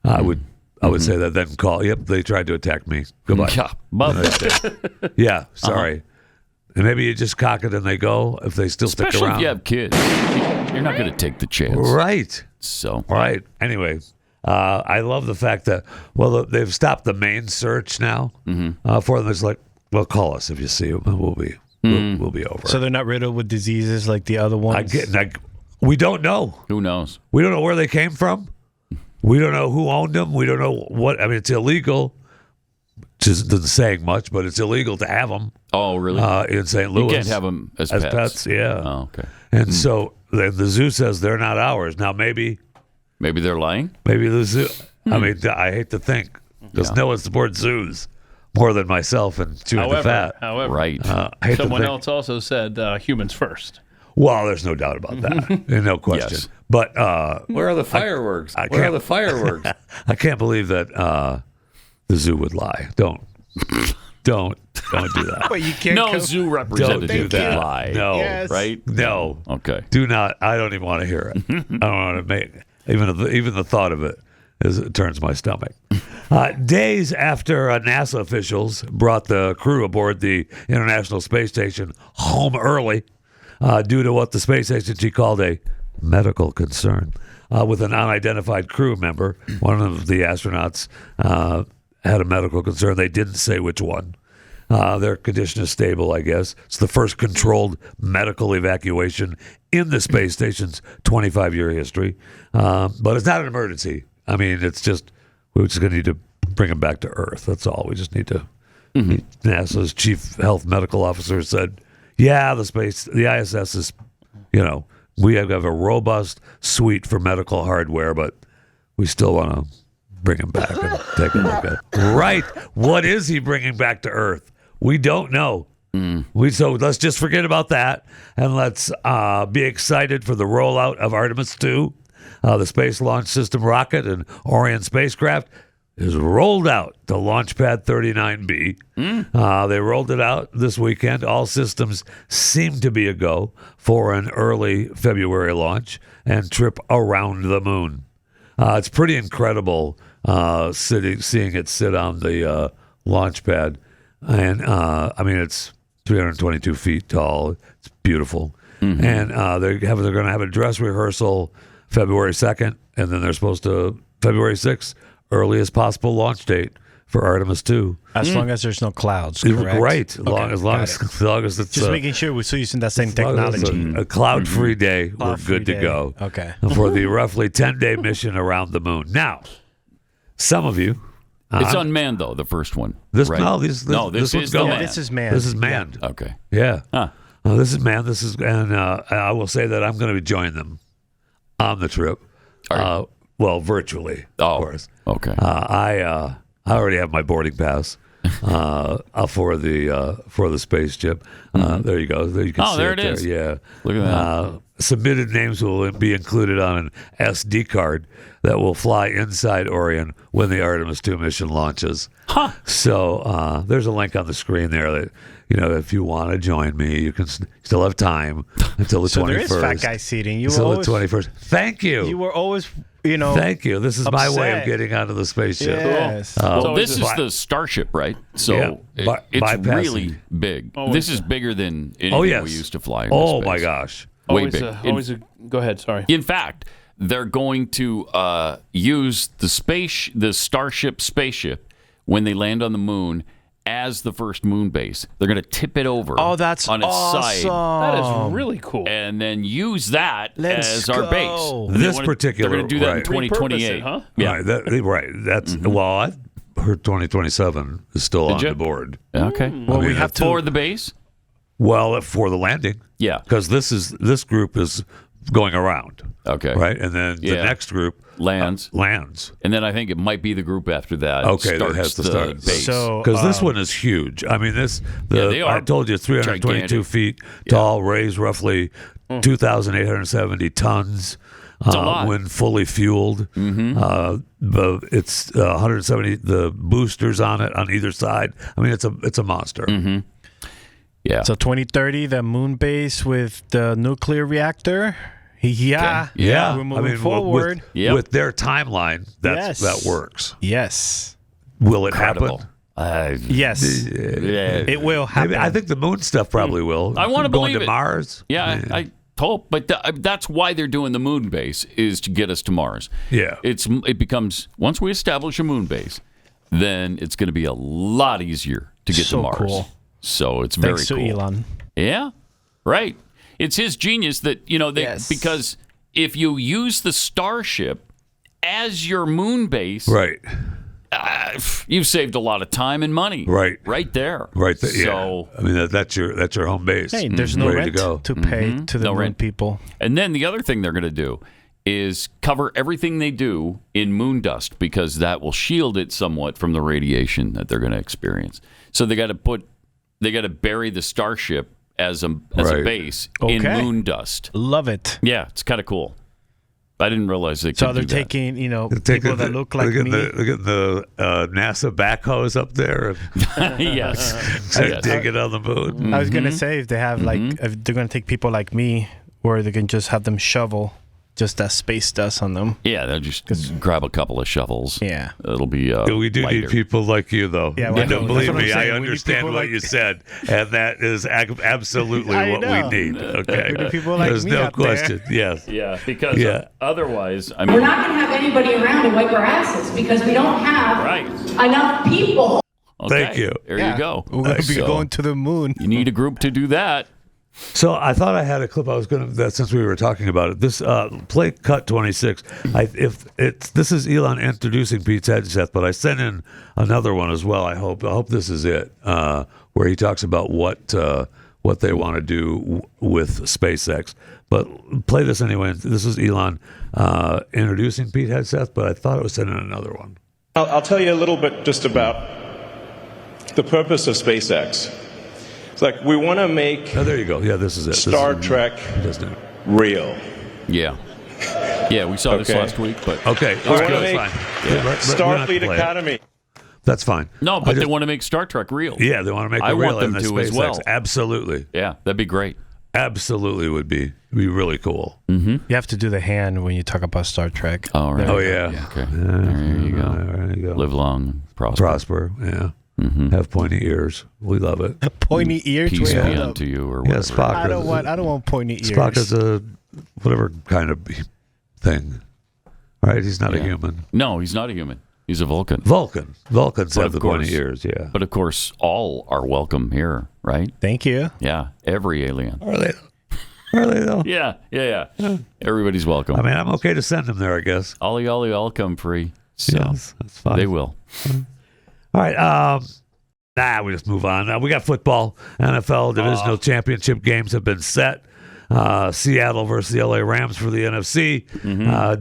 I would say that, then call. Yep, they tried to attack me. Goodbye. Yeah, sorry. And maybe you just cock it and they go if they still stick around. Especially if you have kids. You're not going to take the chance. Right. So. Right. Anyway, I love the fact that, they've stopped the main search now for them. It's like, call us if you see them. We'll be over. So they're not riddled with diseases like the other ones? We don't know. Who knows? We don't know where they came from. We don't know who owned them. We don't know what. I mean, it's illegal. Just isn't saying much, but it's illegal to have them. Oh, really? In St. Louis. You can't have them as pets. Yeah. Oh, okay. And so the zoo says they're not ours. Now, maybe they're lying? Maybe the zoo. I mean, I hate to think, because no one supports zoos more than myself and chewing the fat. However, right. Someone else also said humans first. Well, there's no doubt about that. No question. Yes. But where are the fireworks? Where are the fireworks? I can't believe that the zoo would lie. Don't do that. But you can't. No zoo representative can lie. No, Yes. Right? no. Okay. Do not. I don't even want to hear it. I don't want to make even the thought of it turns my stomach. Days after NASA officials brought the crew aboard the International Space Station home early due to what the space agency called a medical concern with an unidentified crew member. One of the astronauts had a medical concern. They didn't say which one. Their condition is stable, I guess. It's the first controlled medical evacuation in the space station's 25-year history. But it's not an emergency. I mean, it's just, we're just going to need to bring him back to Earth. That's all. We just need to. NASA's chief health medical officer said, yeah, the ISS is, we have a robust suite for medical hardware, but we still want to bring him back and take a look at it. Right. What is he bringing back to Earth? We don't know. So let's just forget about that, and let's be excited for the rollout of Artemis 2. The Space Launch System rocket and Orion spacecraft is rolled out to Launch Pad 39B. They rolled it out this weekend. All systems seem to be a go for an early February launch and trip around the moon. It's pretty incredible seeing it sit on the launch pad. And, it's 322 feet tall. It's beautiful. And they're going to have a dress rehearsal February 2nd, and then they're supposed to, February 6th, earliest possible launch date, for Artemis 2. As long as there's no clouds, correct? Right. Okay, As long as it's just making sure we're still using that same technology. A cloud-free day, we're good to go. Okay. For the roughly 10-day mission around the moon. Now, some of you. It's unmanned though. The first one. This right? This is one's going. This is manned. This is manned. Yeah. Okay. Yeah. Huh. This is manned. This is, and I will say that I'm going to be joining them on the trip. Well, virtually, of course. Okay. I already have my boarding pass for the spaceship. There you go. There you can see there it is. Yeah. Look at that. Submitted names will be included on an SD card that will fly inside Orion when the Artemis 2 mission launches. Huh. So there's a link on the screen there that, if you want to join me, you can still have time until the 21st. So there is fat guy seating. Until the 21st. Thank you. You were always, Thank you. This is upset. my way of getting onto the spaceship. Yes. Well, this is the Starship, right? So it's really big. This is bigger than anything we used to fly in space. My gosh. Way big. Go ahead, sorry. In fact, they're going to use the Starship spaceship when they land on the moon as the first moon base. They're going to tip it over on its side. That is really cool. And then use that as our base. This particular... They're going to do that in 2028. Huh? Yeah. Right. That's... Well, I've heard 2027 is still on the board. Okay. Well, we have to... For the base? Well, for the landing. Yeah. Because this group is going around. Okay. Right? And then the next group lands. And then I think it might be the group after that. Okay, starts that has to start. Base. Because this one is huge. I mean, they are I told you, 322 gigantic. feet tall, weighs roughly 2,870 tons. It's a lot. When fully fueled. It's 170, the boosters on it on either side. I mean, it's a monster. Yeah. So 2030, the moon base with the nuclear reactor. Yeah. We're moving forward. With their timeline, that works. Yes. Will it happen? Yes. It will happen. I think the moon stuff probably will. I want to Going believe to it. Mars? Yeah, I hope. But that's why they're doing the moon base, is to get us to Mars. Yeah. It becomes, once we establish a moon base, then it's going to be a lot easier to get to Mars. Cool. So it's very Thanks cool. to Elon. Yeah, right. It's his genius that, because if you use the Starship as your moon base, right, you've saved a lot of time and money. Right there. So I mean, that's your home base. Hey, there's no rent to pay to the moon people. And then the other thing they're going to do is cover everything they do in moon dust, because that will shield it somewhat from the radiation that they're going to experience. So they got to bury the Starship as a base in moon dust. Love it. Yeah, it's kind of cool. I didn't realize they could So they're do that. taking, people that look like me. They're getting the NASA backhoes up there. Yes. Digging on the moon. I was going to say, if they have, if they're going to take people like me, where they can just have them shovel just that space dust on them. Yeah, they'll just grab a couple of shovels. Yeah. It'll be we do lighter. need people like you, though. Yeah, well, don't believe me. I saying. understand what you said, and that is absolutely what we need. Okay, we need people like there's me no out question. there. Yes. Yeah, because otherwise, I mean, we're not going to have anybody around to wipe our asses because we don't have enough people. Okay, Thank you. There you go. We're going to be going to the moon. You need a group to do that. So I thought I had a clip I was going to, since we were talking about it. This play cut 26. This is Elon introducing Pete's headset, but I sent in another one as well. I hope this is it, where he talks about what they want to do with SpaceX. But play this anyway. This is Elon introducing Pete Hegseth, but I thought I was sending in another one. I'll tell you a little bit just about the purpose of SpaceX. It's like we want to make. Oh, there you go. Yeah, this is it. Star Trek real. Yeah. Yeah, we saw this last week, but okay, we want to make Starfleet Academy. That's fine. No, but they want to make Star Trek real. Yeah, they want to make it real. I want them in to SpaceX. as well. Absolutely. Yeah, that'd be great. Absolutely would be really cool. Mm-hmm. You have to do the hand when you talk about Star Trek. Oh, right. Oh, yeah. Okay. There you go. Live long, prosper. Yeah. Mm-hmm. Have pointy ears. We love it. Pointy ears. Peace be unto you, or whatever. Yeah, Spock. I don't want pointy ears. Spock is a whatever kind of thing, right? He's not a human. No, he's not a human. He's a Vulcan. Vulcans have the pointy ears, yeah. But of course, all are welcome here, right? Thank you. Yeah, every alien. Are they? Are they though? Yeah. Everybody's welcome. I mean, I'm okay to send them there, I guess. Ollie, all come free. So yes, that's fine. They will. All right. We just move on. We got football. NFL divisional championship games have been set. Seattle versus the LA Rams for the NFC.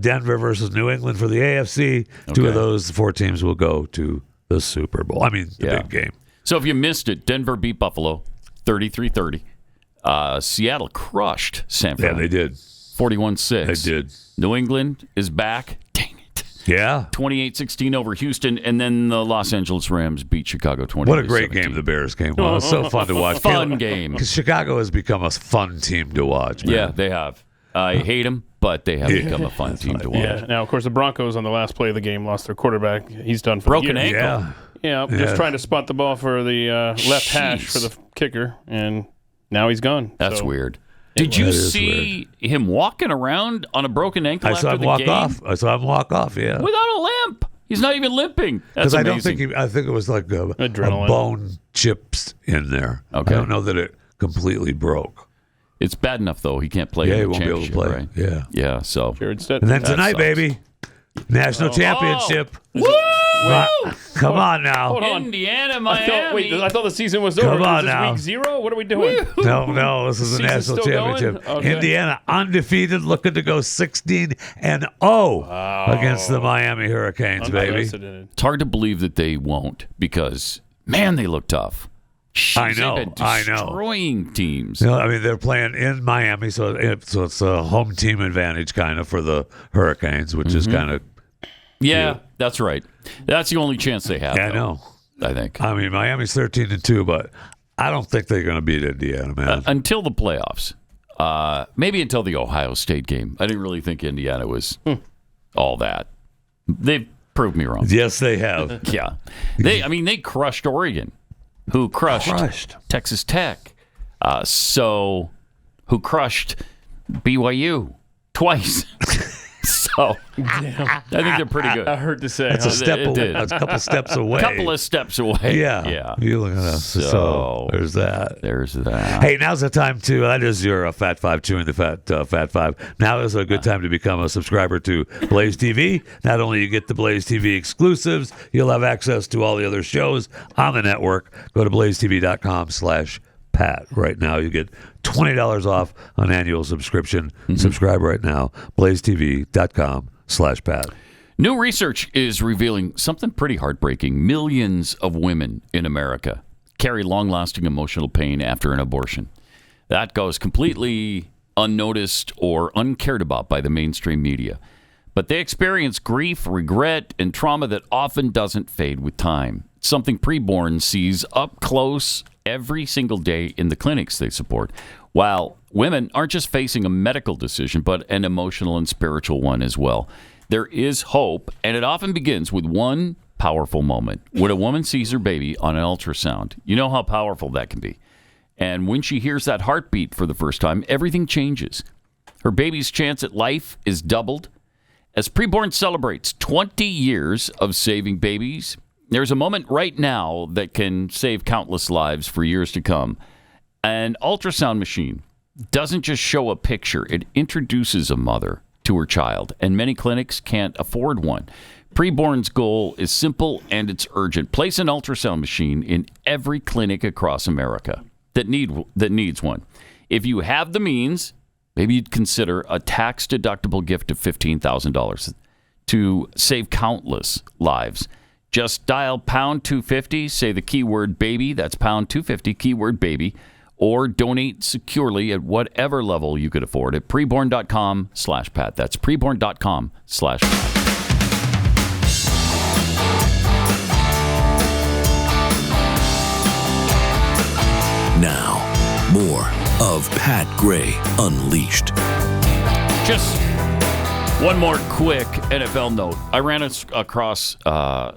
Denver versus New England for the AFC. Okay. 2 of those 4 teams will go to the Super Bowl. I mean, the big game. So if you missed it, Denver beat Buffalo 33-30. Seattle crushed San Fran. Yeah, they did. 41-6. They did. New England is back. Dang it. Yeah. 28-16 over Houston, and then the Los Angeles Rams beat Chicago 20-17. What a great game the Bears game was. So fun to watch. Fun game. Because Chicago has become a fun team to watch, man. Yeah, they have. I hate them, but they have become a fun team to watch. Yeah. Now, of course, the Broncos on the last play of the game lost their quarterback. He's done for broken the year. ankle. Yeah, just trying to spot the ball for the left hash for the kicker, and now he's gone. That's weird. Did you see him walking around on a broken ankle after the game? I saw him walk off, yeah. Without a limp. He's not even limping. That's amazing. I think it was like a bone chips in there. Okay. I don't know that it completely broke. It's bad enough, though. He can't play in he the won't be able to play. Right? Yeah. Yeah, so. And then tonight, baby, national championship. Woo! Come on now. Hold on. Indiana, Miami. I thought the season was over. Come on Is this now. week 0? What are we doing? No, this is the national championship. Okay. Indiana undefeated, looking to go 16-0 against the Miami Hurricanes, baby. It's hard to believe that they won't because, man, they look tough. I know. They've been destroying teams. I mean, they're playing in Miami, so it's a home team advantage kind of for the Hurricanes, which is kind of cute. That's right. That's the only chance they have. Yeah, I know. I think. I mean, Miami's 13-2, but I don't think they're going to beat Indiana, man. Until the playoffs. Maybe until the Ohio State game. I didn't really think Indiana was all that. They've proved me wrong. Yes, they have. Yeah. They crushed Oregon, who crushed Texas Tech. Who crushed BYU twice. So I think they're pretty good. I heard to say that's a step away. That's a couple steps away. Couple of steps away. Yeah. You look at us. So there's that. There's that. Hey, now's the time to. That is your Fat Five chewing the Fat Five. Now is a good time to become a subscriber to Blaze TV. Not only you get the Blaze TV exclusives, you'll have access to all the other shows on the network. Go to blazetv.com/Pat. Right now, you get $20 off an annual subscription. Subscribe right now. blazetv.com/Pat. New research is revealing something pretty heartbreaking. Millions of women in America carry long-lasting emotional pain after an abortion. That goes completely unnoticed or uncared about by the mainstream media. But they experience grief, regret, and trauma that often doesn't fade with time. Something preborn sees up close every single day in the clinics they support, while women aren't just facing a medical decision, but an emotional and spiritual one as well. There is hope, and it often begins with one powerful moment. When a woman sees her baby on an ultrasound, you know how powerful that can be. And when she hears that heartbeat for the first time, everything changes. Her baby's chance at life is doubled. As Preborn celebrates 20 years of saving babies, there's a moment right now that can save countless lives for years to come. An ultrasound machine doesn't just show a picture, it introduces a mother to her child, and many clinics can't afford one. Preborn's goal is simple and it's urgent. Place an ultrasound machine in every clinic across America that needs one. If you have the means, maybe you'd consider a tax-deductible gift of $15,000 to save countless lives. Just dial pound 250, say the keyword baby, that's pound 250, keyword baby, or donate securely at whatever level you could afford at preborn.com/Pat. That's preborn.com/Pat. Now, more of Pat Gray Unleashed. Just one more quick NFL note. I ran across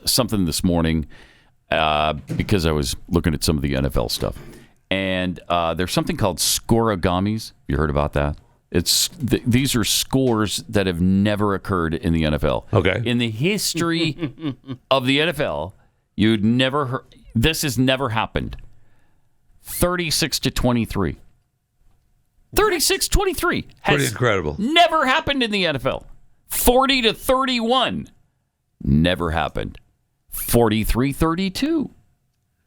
something this morning because I was looking at some of the NFL stuff. And there's something called scoregamis. You heard about that? These are scores that have never occurred in the NFL. Okay. In the history of the NFL, you'd never heard. This has never happened. 36-23. 36-23. Pretty incredible. Never happened in the NFL. 40-31. Never happened. 43-32.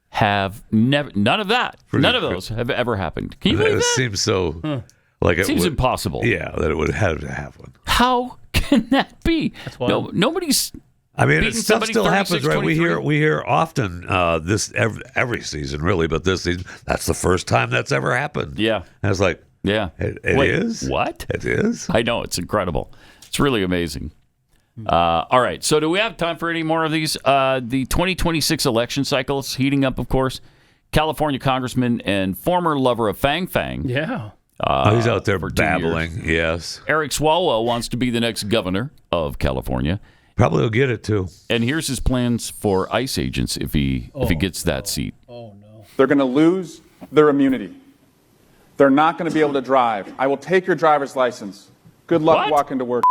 Have never. None of that. None of those have ever happened. Can you believe that? It seems so. Like it seems impossible. Yeah, that it would have to happen. How can that be? No, nobody's. I mean, stuff still happens, right? We hear often this every season, really, but this season, that's the first time that's ever happened. Yeah, and it's like, yeah, it Wait, is. What? It is. I know, it's incredible. It's really amazing. All right, so do we have time for any more of these? The 2026 election cycle is heating up, of course. California congressman and former lover of Fang Fang. Yeah. He's out there babbling. Yes. Eric Swalwell wants to be the next governor of California. Probably will get it too. And here's his plans for ICE agents if he gets that seat. They're going to lose their immunity. They're not going to be able to drive. I will take your driver's license. Good luck walking to work.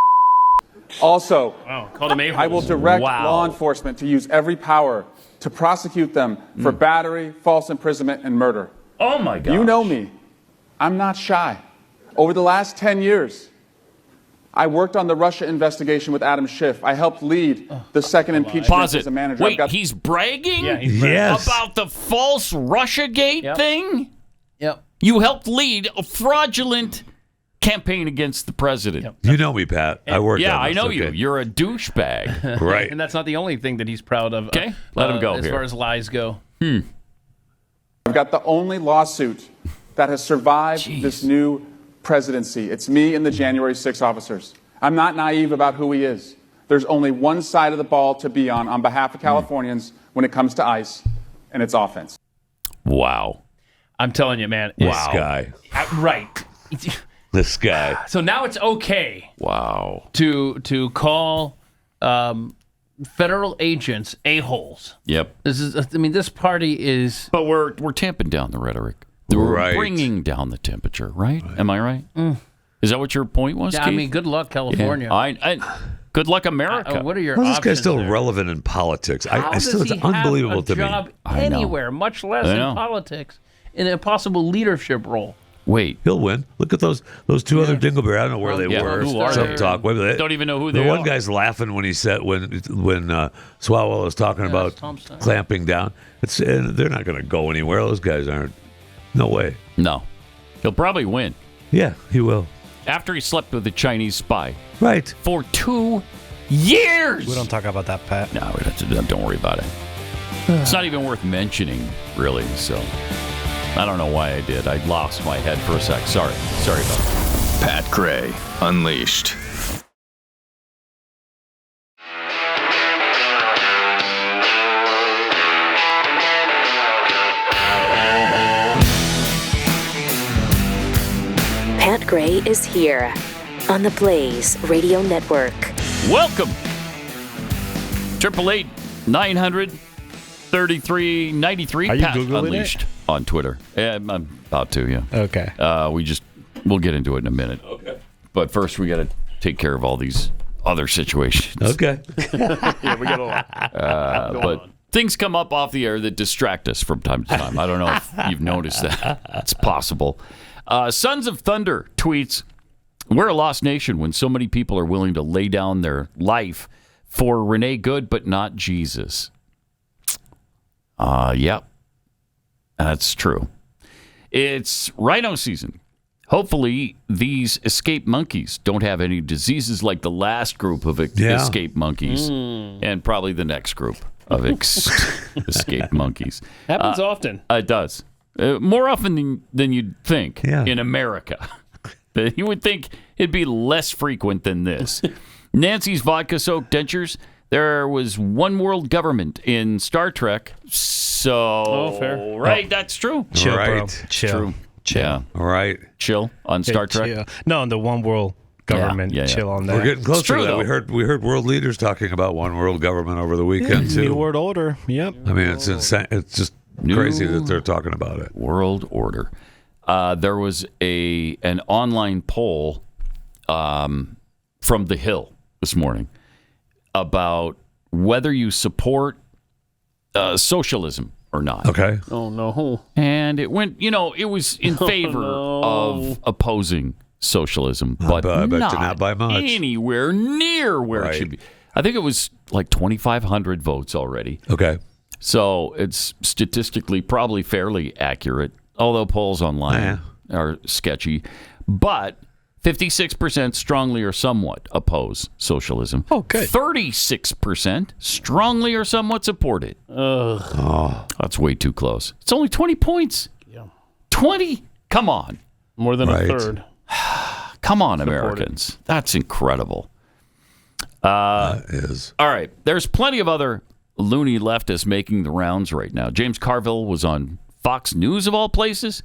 Also, I will direct law enforcement to use every power to prosecute them for battery, false imprisonment, and murder. Oh, my God. You know me. I'm not shy. Over the last 10 years, I worked on the Russia investigation with Adam Schiff. I helped lead the second impeachment as a manager. Wait, he's bragging Yes. about the false Russiagate thing? Yep. You helped lead a fraudulent campaign against the president. You know me, Pat. I worked on this. I know you. Okay. You're a douchebag. Right. And that's not the only thing that he's proud of. Okay, let him go as here. far as lies go. I've got the only lawsuit that has survived this new presidency. It's me and the January 6 officers. I'm not naive about who he is. There's only one side of the ball to be on behalf of Californians when it comes to ICE, and it's offense. Wow. I'm telling you, man. This guy. Right. This guy. So now it's okay. Wow. To call federal agents a-holes. Yep. This party is. But we're tamping down the rhetoric. We're bringing down the temperature, right? Am I right? Is that what your point was, Yeah, Keith? I mean, good luck, California. Yeah. Good luck, America. What are your How's this options guy still there? relevant in politics? How It's unbelievable have a to job me. anywhere, much less in politics, in a possible leadership role? Wait, he'll win. Look at those two other dingleberries. I don't know where they were. Who are Some they? talk. Wait, Don't even know who they The one are. guy's laughing when he said when Swalwell was talking about clamping down. They're not going to go anywhere. Those guys aren't. No way. No. He'll probably win. Yeah, he will. After he slept with a Chinese spy. Right. For 2 years. We don't talk about that, Pat. No, don't worry about it. It's not even worth mentioning, really. So I don't know why I did. I lost my head for a sec. Sorry about that. Pat Gray Unleashed. Pat Gray is here on the Blaze Radio Network. Welcome. 888-900-3393. Are you Pat Googling Unleashed it? on Twitter. I'm about to, yeah. Okay. We'll get into it in a minute. Okay. But first, we got to take care of all these other situations. Okay. Yeah, we got a lot. But things come up off the air that distract us from time to time. I don't know if you've noticed that. It's possible. Sons of Thunder tweets, "We're a lost nation when so many people are willing to lay down their life for Renee Good, but not Jesus." Yep. That's true. It's rhino season. Hopefully, these escaped monkeys don't have any diseases like the last group of escaped monkeys, and probably the next group of escaped monkeys. Happens often. It does. More often than you'd think in America. You would think it'd be less frequent than this. Nancy's vodka-soaked dentures. There was one world government in Star Trek. So, fair. Right, that's true. Chill, Right. bro. It's Chill. true. Chill. Yeah. All right. Chill on Star Trek. Chill. No, on the one world government. Yeah. Chill on that. We're getting closer true, to that. though. We heard world leaders talking about one world government over the weekend too. New world order. Yep. I mean, it's insane. It's just crazy that they're talking about it. World order. there was an online poll from The Hill this morning about whether you support socialism or not. Okay. Oh, no. And it went, it was in favor of opposing socialism, but not by much. Anywhere near where it should be. I think it was like 2,500 votes already. Okay. So it's statistically probably fairly accurate, although polls online are sketchy. But 56% strongly or somewhat oppose socialism. Oh, good. 36% strongly or somewhat support it. That's way too close. It's only 20 points. Yeah. 20? Come on. More than a third. Come on, Americans. That's incredible. That is. All right. There's plenty of other loony leftists making the rounds right now. James Carville was on Fox News, of all places.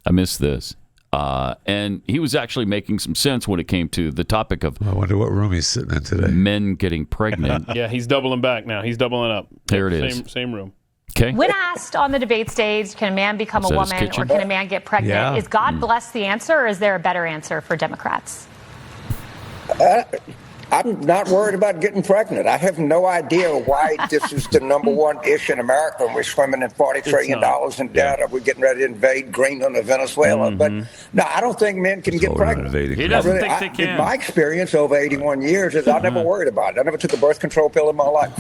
I missed this. And he was actually making some sense when it came to the topic of... I wonder what room he's sitting in today. Men getting pregnant. Yeah, he's doubling back now. He's doubling up. There it is. Same room. Okay. When asked on the debate stage, can a man become a woman or can a man get pregnant? Is God bless the answer, or is there a better answer for Democrats? I'm not worried about getting pregnant. I have no idea why this is the number one issue in America, and we're swimming in $40 trillion in debt, or we're getting ready to invade Greenland or Venezuela. But no, I don't think men can get pregnant. He doesn't think they can. In my experience over 81 years, I never worried about it. I never took a birth control pill in my life.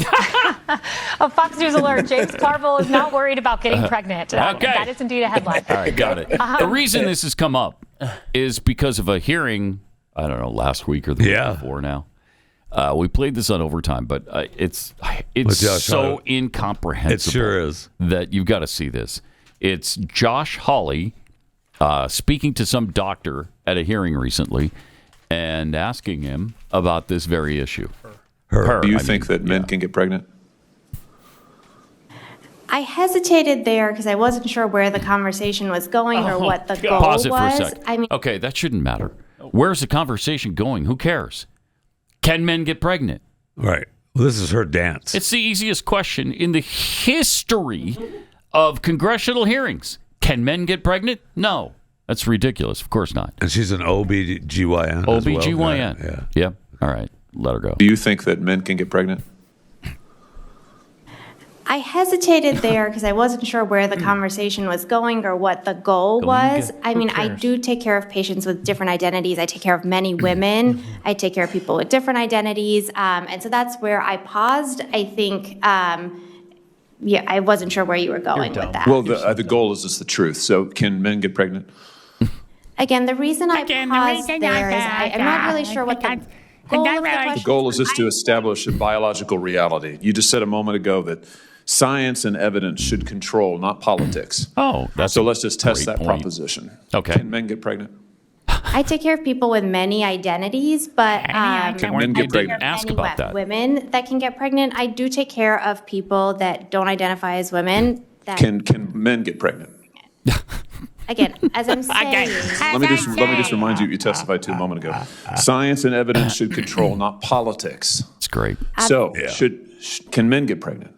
A Fox News alert, James Carville is not worried about getting pregnant. Okay. That is indeed a headline. All right, got it. The reason this has come up is because of a hearing, I don't know, last week or the week before now. We played this on overtime, but it's so incomprehensible. It sure is. That you've got to see this. It's Josh Hawley speaking to some doctor at a hearing recently and asking him about this very issue. Do you think that men can get pregnant? I hesitated there because I wasn't sure where the conversation was going or what the goal Pause it was. for a second. Okay, that shouldn't matter. Where's the conversation going? Who cares? Can men get pregnant? Right. Well, this is her dance. It's the easiest question in the history of congressional hearings. Can men get pregnant? No. That's ridiculous. Of course not. And she's an OBGYN. OBGYN. Well. Yeah. Yep. All right. Let her go. Do you think that men can get pregnant? I hesitated there because I wasn't sure where the conversation was going or what the goal was. I mean, I do take care of patients with different identities. I take care of many women. I take care of people with different identities. And so that's where I paused. I think, I wasn't sure where you were going with that. Well, the goal is the truth. So can men get pregnant? Again, the reason I paused there is I'm not really sure what the goal of the question. The goal is just to establish a biological reality. You just said a moment ago that science and evidence should control, not politics. Oh, that's so. Let's just test that point. Proposition. Okay. Can men get pregnant? I take care of people with many identities, but Can men get pregnant? Ask about that. Women that can get pregnant. I do take care of people that don't identify as women. That Can men get pregnant? Again, as I'm saying, Let me just remind you what you testified to a moment ago. Science and evidence should control, not politics. That's great. So, can men get pregnant?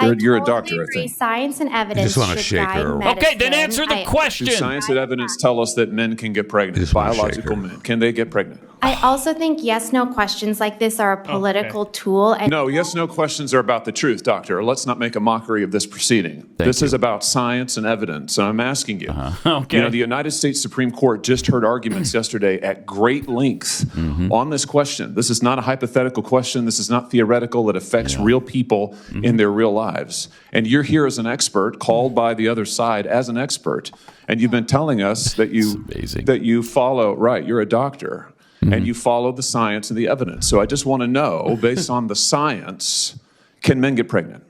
You're a doctor, I think. Science and evidence just wanna should shake guide her. medicine. Okay, then answer the question. Do science and evidence tell us that men can get pregnant? Biological men. Can they get pregnant? I also think yes/no questions like this are a political tool. And No, yes/no questions are about the truth, doctor. Let's not make a mockery of this proceeding. This is about science and evidence, and I'm asking you. Okay. You know, the United States Supreme Court just heard arguments yesterday at great length on this question. This is not a hypothetical question. This is not theoretical. It affects real people in their real lives. And you're here as an expert, called by the other side as an expert, and you've been telling us that you follow. Right, you're a doctor. And you follow the science and the evidence. So I just want to know, based on the science, can men get pregnant?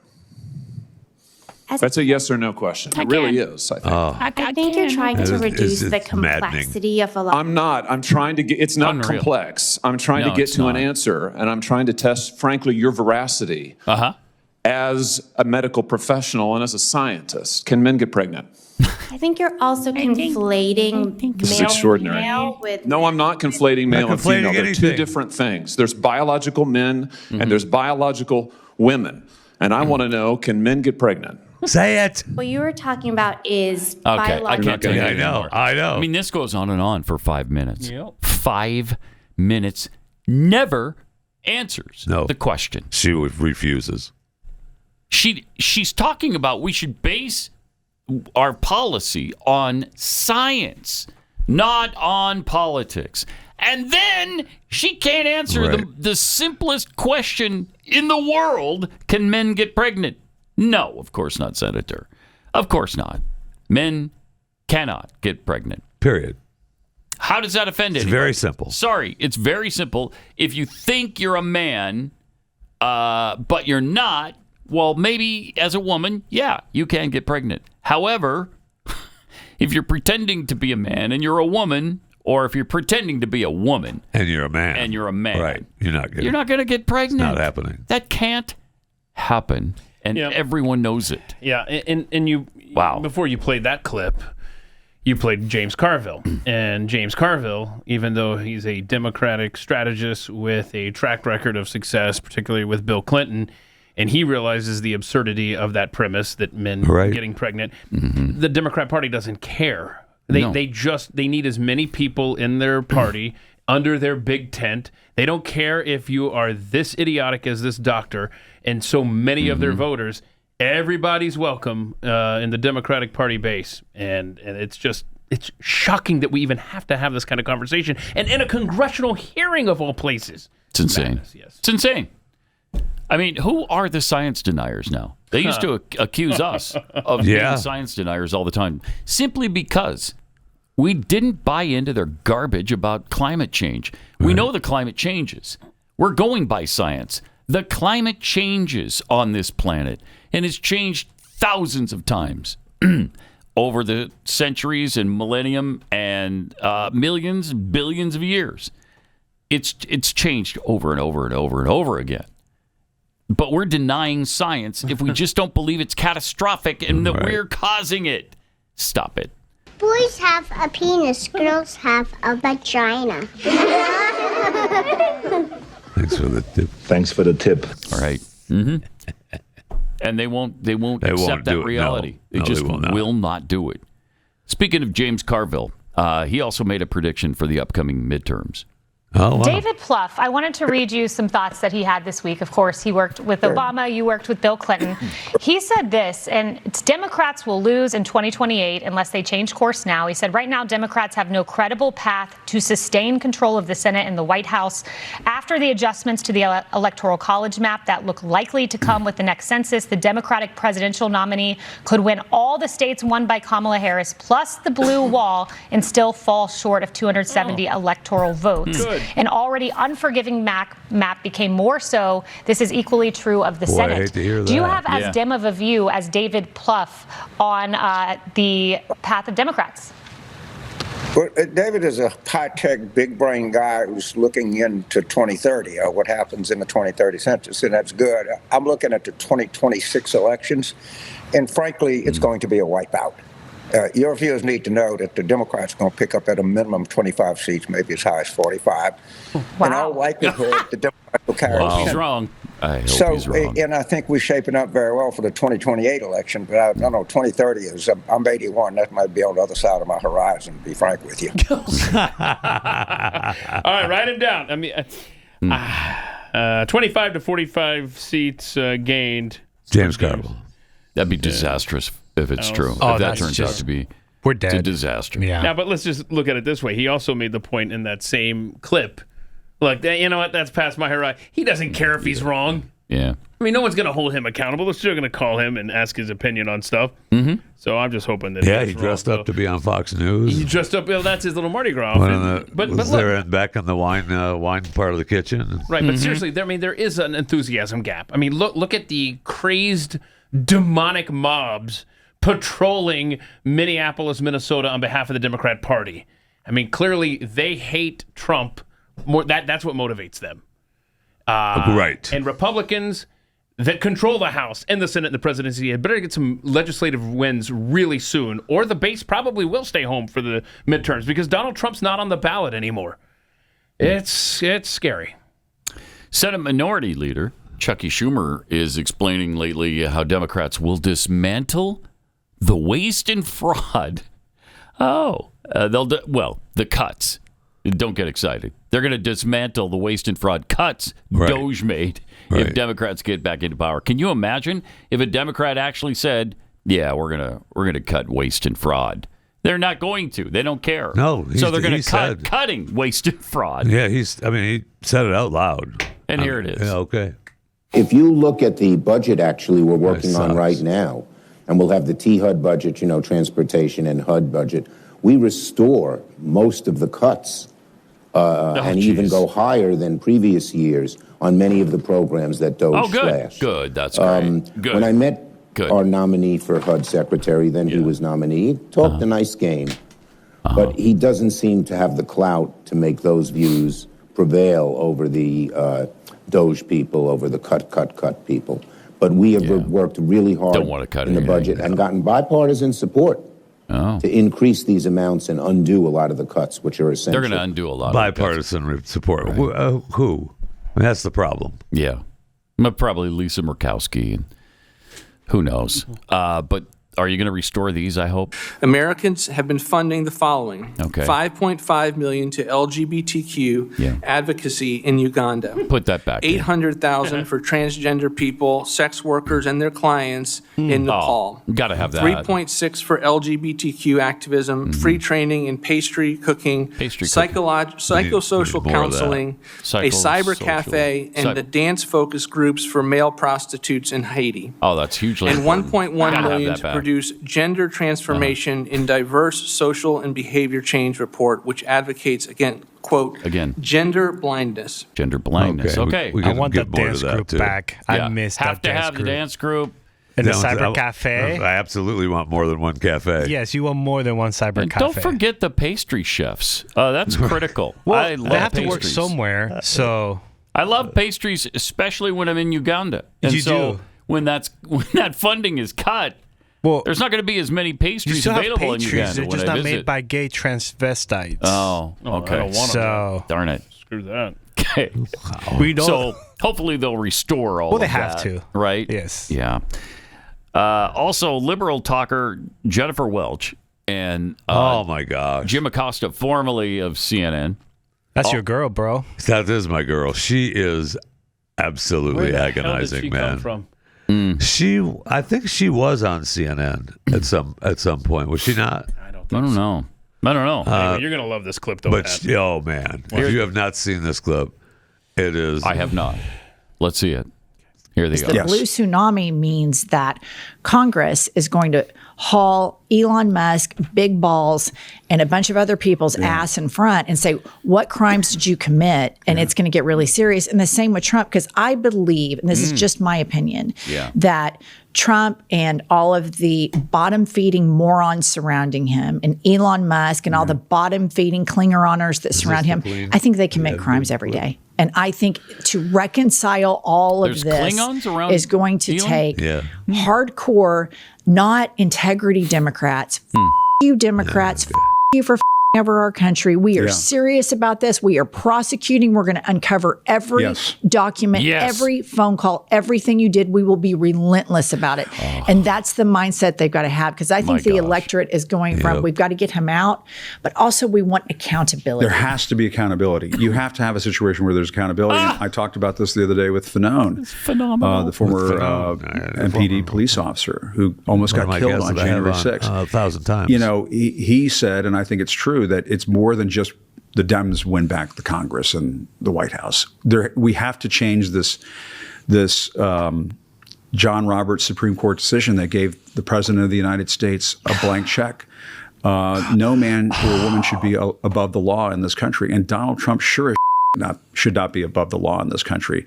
That's a yes or no question. It really is, I think. I think you're trying to reduce the complexity of a lot. I'm not. I'm trying to get, it's not complex. I'm trying to get to an answer, and I'm trying to test, frankly, your veracity as a medical professional and as a scientist. Can men get pregnant? I think you're also conflating This is extraordinary. male with No, I'm not conflating male and female. They're two anything. different things. There's biological men and there's biological women. And I want to know, can men get pregnant? Say it. What you were talking about is Okay, I biological. can't take it I know. anymore. I know. I mean, this goes on and on for 5 minutes. Yep. 5 minutes. Never answers the question. She refuses. She's talking about we should base our policy on science, not on politics. And then she can't answer the simplest question in the world: can men get pregnant? No, of course not, Senator. Of course not. Men cannot get pregnant. Period. How does that offend It's anybody? very simple. Sorry, it's very simple. If you think you're a man, but you're not, well, maybe as a woman, yeah, you can get pregnant. However, if you're pretending to be a man and you're a woman, or if you're pretending to be a woman and you're a man, right? You're not going to get pregnant. It's not happening. That can't happen, and everyone knows it. Yeah, and you. Wow. Before you played that clip, you played James Carville, and James Carville, even though he's a Democratic strategist with a track record of success, particularly with Bill Clinton, and he realizes the absurdity of that premise that men getting pregnant. Mm-hmm. The Democrat Party doesn't care. They need as many people in their party under their big tent. They don't care if you are this idiotic as this doctor, and so many of their voters. Everybody's welcome in the Democratic Party base, and it's shocking that we even have to have this kind of conversation, and in a congressional hearing of all places. It's insane. Madness, yes. It's insane. I mean, who are the science deniers now? They used to accuse us of being science deniers all the time, simply because we didn't buy into their garbage about climate change. We know the climate changes. We're going by science. The climate changes on this planet, and it's changed thousands of times over the centuries and millennium and millions, billions of years. It's changed over and over and over and over again. But we're denying science if we just don't believe it's catastrophic and that we're causing it. Stop it. Boys have a penis, girls have a vagina. Thanks for the tip. Thanks for the tip. All right. Mm-hmm. And they won't accept that reality. No, they just they will not do it. Speaking of James Carville, he also made a prediction for the upcoming midterms. Oh, wow. David Plouffe, I wanted to read you some thoughts that he had this week. Of course, he worked with Obama. You worked with Bill Clinton. He said this, and it's Democrats will lose in 2028 unless they change course now. He said, right now, Democrats have no credible path to sustain control of the Senate and the White House after the adjustments to the Electoral College map that look likely to come with the next census. The Democratic presidential nominee could win all the states won by Kamala Harris, plus the blue wall, and still fall short of 270 electoral votes. Good. An already unforgiving map became more so. This is equally true of the Senate. I hate to hear Do you that. have as dim of a view as David Plouffe on the path of Democrats? Well, David is a high-tech, big-brain guy who's looking into 2030, what happens in the 2030 census, and that's good. I'm looking at the 2026 elections, and frankly, it's going to be a wipeout. Your viewers need to know that the Democrats are going to pick up at a minimum 25 seats, maybe as high as 45. Wow. In all likelihood, the Democrats will carry Wow. the He's Senate. wrong. I hope he's wrong. And I think we're shaping up very well for the 2028 election. But I don't know, 2030 is, I'm 81. That might be on the other side of my horizon, to be frank with you. All right, write it down. I mean, 25 to 45 seats gained. James Carville. That'd be disastrous if it's true. Oh, if that that's turns out to be, we're dead. It's a disaster. Yeah. Now, but let's just look at it this way. He also made the point in that same clip. Look, you know what? That's past my horizon. He doesn't care if he's wrong. Yeah. I mean, no one's going to hold him accountable. They're still going to call him and ask his opinion on stuff. Mm-hmm. So I'm just hoping that Yeah, he dressed up to be on Fox News. He dressed up. Well, that's his little Mardi Gras. But there back in the wine part of the kitchen. Right, but seriously, there is an enthusiasm gap. I mean, look at the crazed, demonic mobs patrolling Minneapolis, Minnesota on behalf of the Democrat Party. I mean, clearly they hate Trump more. That's what motivates them. Right. And Republicans that control the House and the Senate and the presidency had better get some legislative wins really soon, or the base probably will stay home for the midterms because Donald Trump's not on the ballot anymore. It's scary. Senate Minority Leader Chucky Schumer is explaining lately how Democrats will dismantle the waste and fraud. The cuts. Don't get excited. They're going to dismantle the waste and fraud cuts DOGE made if Democrats get back into power. Can you imagine if a Democrat actually said, "Yeah, we're gonna cut waste and fraud"? They're not going to. They don't care. No, so they're going to cutting waste and fraud. Yeah, he said it out loud. And here it is. Yeah, okay. If you look at the budget, actually, we're working on right now, and we'll have the T-HUD budget, transportation and HUD budget. We restore most of the cuts and even go higher than previous years on many of the programs that DOGE slashed. Good. That's great. Good. When I met our nominee for HUD secretary, then he was nominee, he talked a nice game, but he doesn't seem to have the clout to make those views prevail over the DOGE people, over the cut people. But we have worked really hard in the budget and gotten bipartisan support to increase these amounts and undo a lot of the cuts, which are essential. They're going to undo a lot bipartisan of support. Right. Who? I mean, that's the problem. Yeah. Probably Lisa Murkowski and who knows. But are you going to restore these, I hope? Americans have been funding the following. Okay. $5.5 million to LGBTQ advocacy in Uganda. Put that back. $800,000 for transgender people, sex workers, and their clients in Nepal. Got to have that. $3.6 for LGBTQ activism, free training in pastry cooking, psychosocial counseling, a cyber cafe, and the dance focus groups for male prostitutes in Haiti. Oh, that's hugely and important. $1.1 million to produce gender transformation in diverse social and behavior change report, which advocates quote, gender blindness. Gender blindness. Okay. I want the dance group back. I miss that dance group. Have to have the dance group. And the cyber cafe. I absolutely want more than one cafe. Yes, you want more than one cyber cafe. Don't forget the pastry chefs. That's critical. I love they have pastries. to work somewhere, so I love pastries, especially when I'm in Uganda. And you do. When that funding is cut, there's not going to be as many pastries available in Uganda. They're just not made by gay transvestites. Oh, okay. I don't want them. Darn it. Screw that. Okay. We don't. So hopefully they'll restore all of that. Well, they have to. Right? Yes. Yeah. Also, liberal talker Jennifer Welch and oh my gosh, Jim Acosta, formerly of CNN. That's your girl, bro. That is my girl. She is absolutely agonizing, Where did she man. come from? I think she was on CNN at some point. Was she not? I don't know. Anyway, you're gonna love this clip, though. But oh man, if you have not seen this clip, it is. I have not. Let's see it. Here they go. The blue tsunami means that Congress is going to haul Elon Musk, big balls, and a bunch of other people's ass in front and say, what crimes did you commit? And it's going to get really serious. And the same with Trump, because I believe, and this is just my opinion, that Trump and all of the bottom-feeding morons surrounding him and Elon Musk and all the bottom-feeding Klingoners that surround him, I think they commit crimes every day. And I think to reconcile all of this is going to take hardcore, not integrity Democrats. You Democrats, you for over our country. We are serious about this. We are prosecuting. We're going to uncover every document, every phone call, everything you did. We will be relentless about it. And that's the mindset they've got to have, because I think the electorate is going from, we've got to get him out, but also we want accountability. There has to be accountability. You have to have a situation where there's accountability. I talked about this the other day with Fanone, the former MPD police officer who almost got killed on January 6th. 1,000 times. You know, he said, and I think it's true, that it's more than just the Dems win back the Congress and the White House. We have to change this John Roberts Supreme Court decision that gave the President of the United States a blank check. No man or woman should be above the law in this country, and Donald Trump sure as should not be above the law in this country.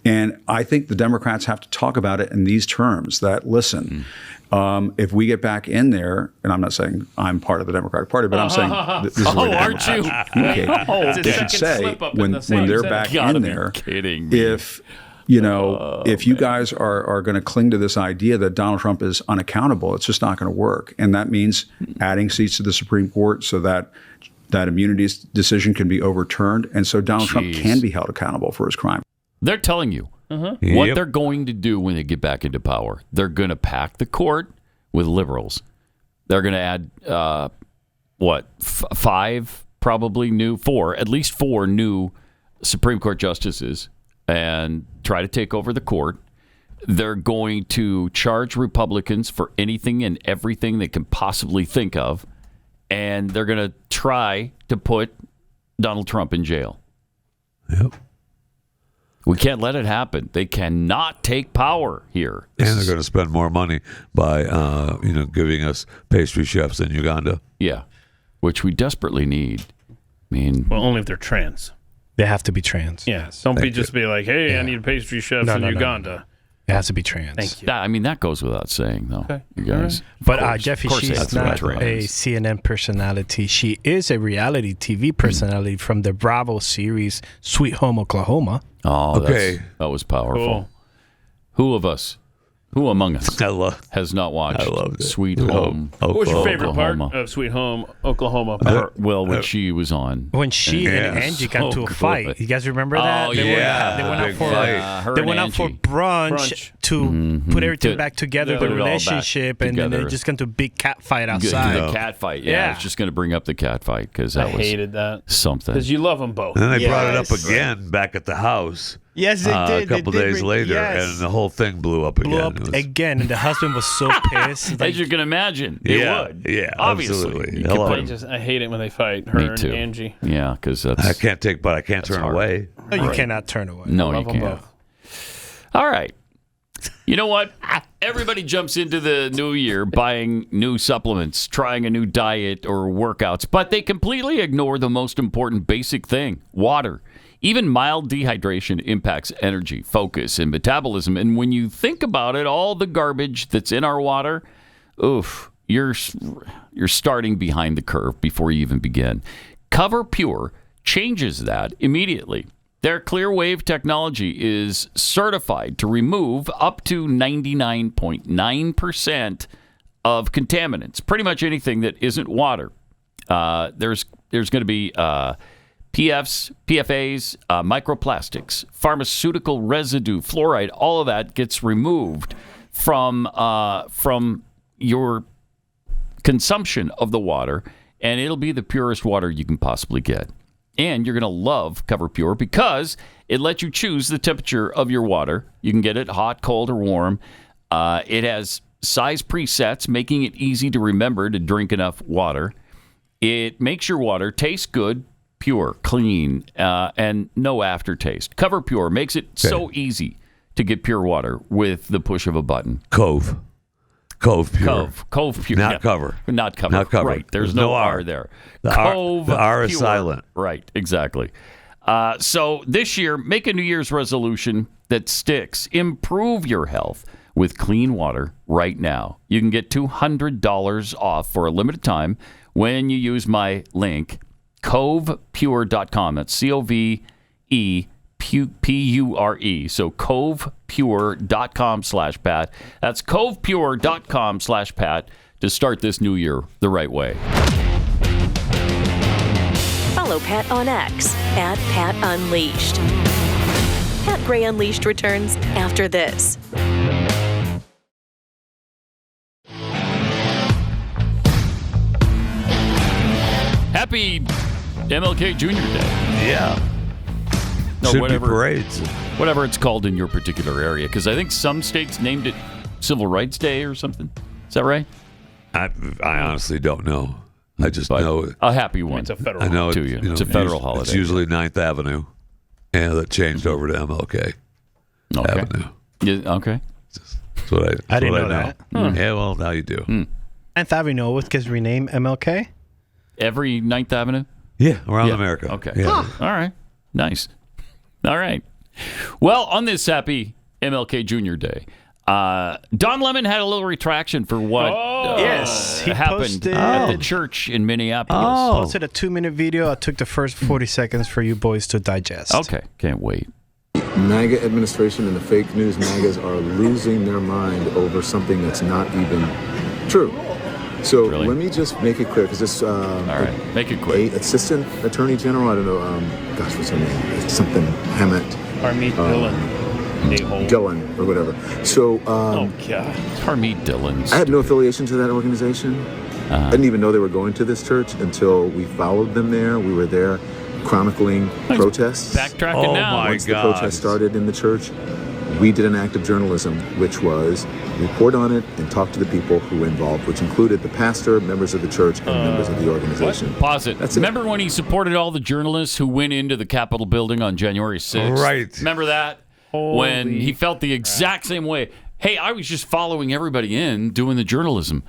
And I think the Democrats have to talk about it in these terms, that, listen, if we get back in there, and I'm not saying I'm part of the Democratic Party, but I'm saying this is where the aren't you? They should say when they're back in there, if if you guys are going to cling to this idea that Donald Trump is unaccountable, it's just not going to work. And that means adding seats to the Supreme Court so that immunity decision can be overturned, and so Donald Trump can be held accountable for his crime. They're telling you what they're going to do when they get back into power. They're going to pack the court with liberals. They're going to add, at least four new Supreme Court justices and try to take over the court. They're going to charge Republicans for anything and everything they can possibly think of. And they're going to try to put Donald Trump in jail. Yep. We can't let it happen. They cannot take power here. And they're going to spend more money by, giving us pastry chefs in Uganda. Yeah, which we desperately need. I mean, well, only if they're trans. They have to be trans. Yeah. Don't be like, hey, I need a pastry chef in Uganda. No. It has to be trans. Thank you. That goes without saying, though. Okay. You guys. But Jeffy, she's not a CNN personality. She is a reality TV personality from the Bravo series Sweet Home Oklahoma. Oh, okay. That was powerful. Cool. Who among us has not watched Sweet Home Oklahoma? What was your favorite part of Sweet Home Oklahoma? When she was on. When she and Angie got into a fight. You guys remember that? Oh, they went out for brunch to put everything back together, the relationship, and then they just got into a big cat fight outside. The cat fight. Yeah, I was just going to bring up the cat fight because I hated that. Something. Because you love them both. And then they brought it up again back at the house. Yes, they did. A couple days later, and the whole thing blew up again. And the husband was so pissed. As you can imagine, it would. Yeah, obviously. Absolutely. I hate it when they fight, her and Angie. Yeah, because I can't turn away. No, you cannot turn away. No, you can't. All right. You know what? Everybody jumps into the new year buying new supplements, trying a new diet or workouts, but they completely ignore the most important basic thing, water. Even mild dehydration impacts energy, focus, and metabolism. And when you think about it, all the garbage that's in our water, you're starting behind the curve before you even begin. Cover Pure changes that immediately. Their clear wave technology is certified to remove up to 99.9% of contaminants, pretty much anything that isn't water. There's going to be PFAs, microplastics, pharmaceutical residue, fluoride, all of that gets removed from your consumption of the water, and it'll be the purest water you can possibly get. And you're going to love Cover Pure because it lets you choose the temperature of your water. You can get it hot, cold, or warm. It has size presets, making it easy to remember to drink enough water. It makes your water taste good, pure, clean, and no aftertaste. Cover Pure makes it so easy to get pure water with the push of a button. Cove Pure. Cove Pure. Not Cover. Not Cover. Right. There's no R there. The R is silent. Right. Exactly. So this year, make a New Year's resolution that sticks. Improve your health with clean water right now. You can get $200 off for a limited time when you use my link, covepure.com. That's COVEPURE. So covepure.com/Pat. That's covepure.com/Pat to start this new year the right way. Follow Pat on X @PatUnleashed. Pat Gray Unleashed returns after this. Happy MLK Jr. Day. Yeah. Or whatever it's called in your particular area, because I think some states named it Civil Rights Day or something. Is that right? I honestly don't know. I just know a happy one. It's a federal. I know it's a federal holiday. It's usually 9th Avenue, and that changed over to MLK Avenue. Yeah, okay, that's what I didn't know that. Yeah, well, now you do. 9th Avenue always gets renamed MLK. Every 9th Avenue. Yeah, around America. Okay. Yeah. All right. Nice. All right. Well, on this happy MLK Jr. Day, Don Lemon had a little retraction for what he happened at the church in Minneapolis. Posted a 2-minute video. I took the first 40 seconds for you boys to digest. Okay. Can't wait. MAGA administration and the fake news MAGAs are losing their mind over something that's not even true. So let me just make it clear, because this all right, make it quick. Assistant Attorney General, I don't know, what's her name? It's something Hammett. Harmeet Dillon. Dylan or whatever. So, oh God, Harmeet Dylan. I had no affiliation to that organization. I didn't even know they were going to this church until we followed them there. We were there chronicling protests. Backtracking now. Once the protest started in the church, we did an act of journalism, which was report on it and talk to the people who were involved, which included the pastor, members of the church, and members of the organization. Pause it. Remember when he supported all the journalists who went into the Capitol building on January 6th? Right. Remember that? When he felt the exact same way. Hey, I was just following everybody in, doing the journalism.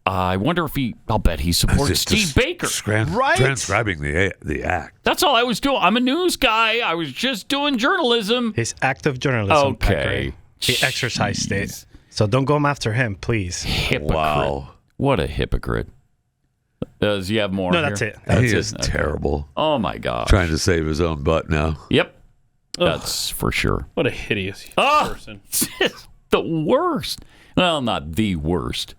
I wonder if I'll bet he supports Steve Baker. Transcribing the act. That's all I was doing. I'm a news guy. I was just doing journalism. His act of journalism. Okay. He exercised it. So don't go after him, please. Hypocrite. Wow. What a hypocrite. Does he have more? No, here? that's it. He is terrible. Oh, my gosh. Trying to save his own butt now. Yep. That's for sure. What a hideous person. The worst. Well, not the worst.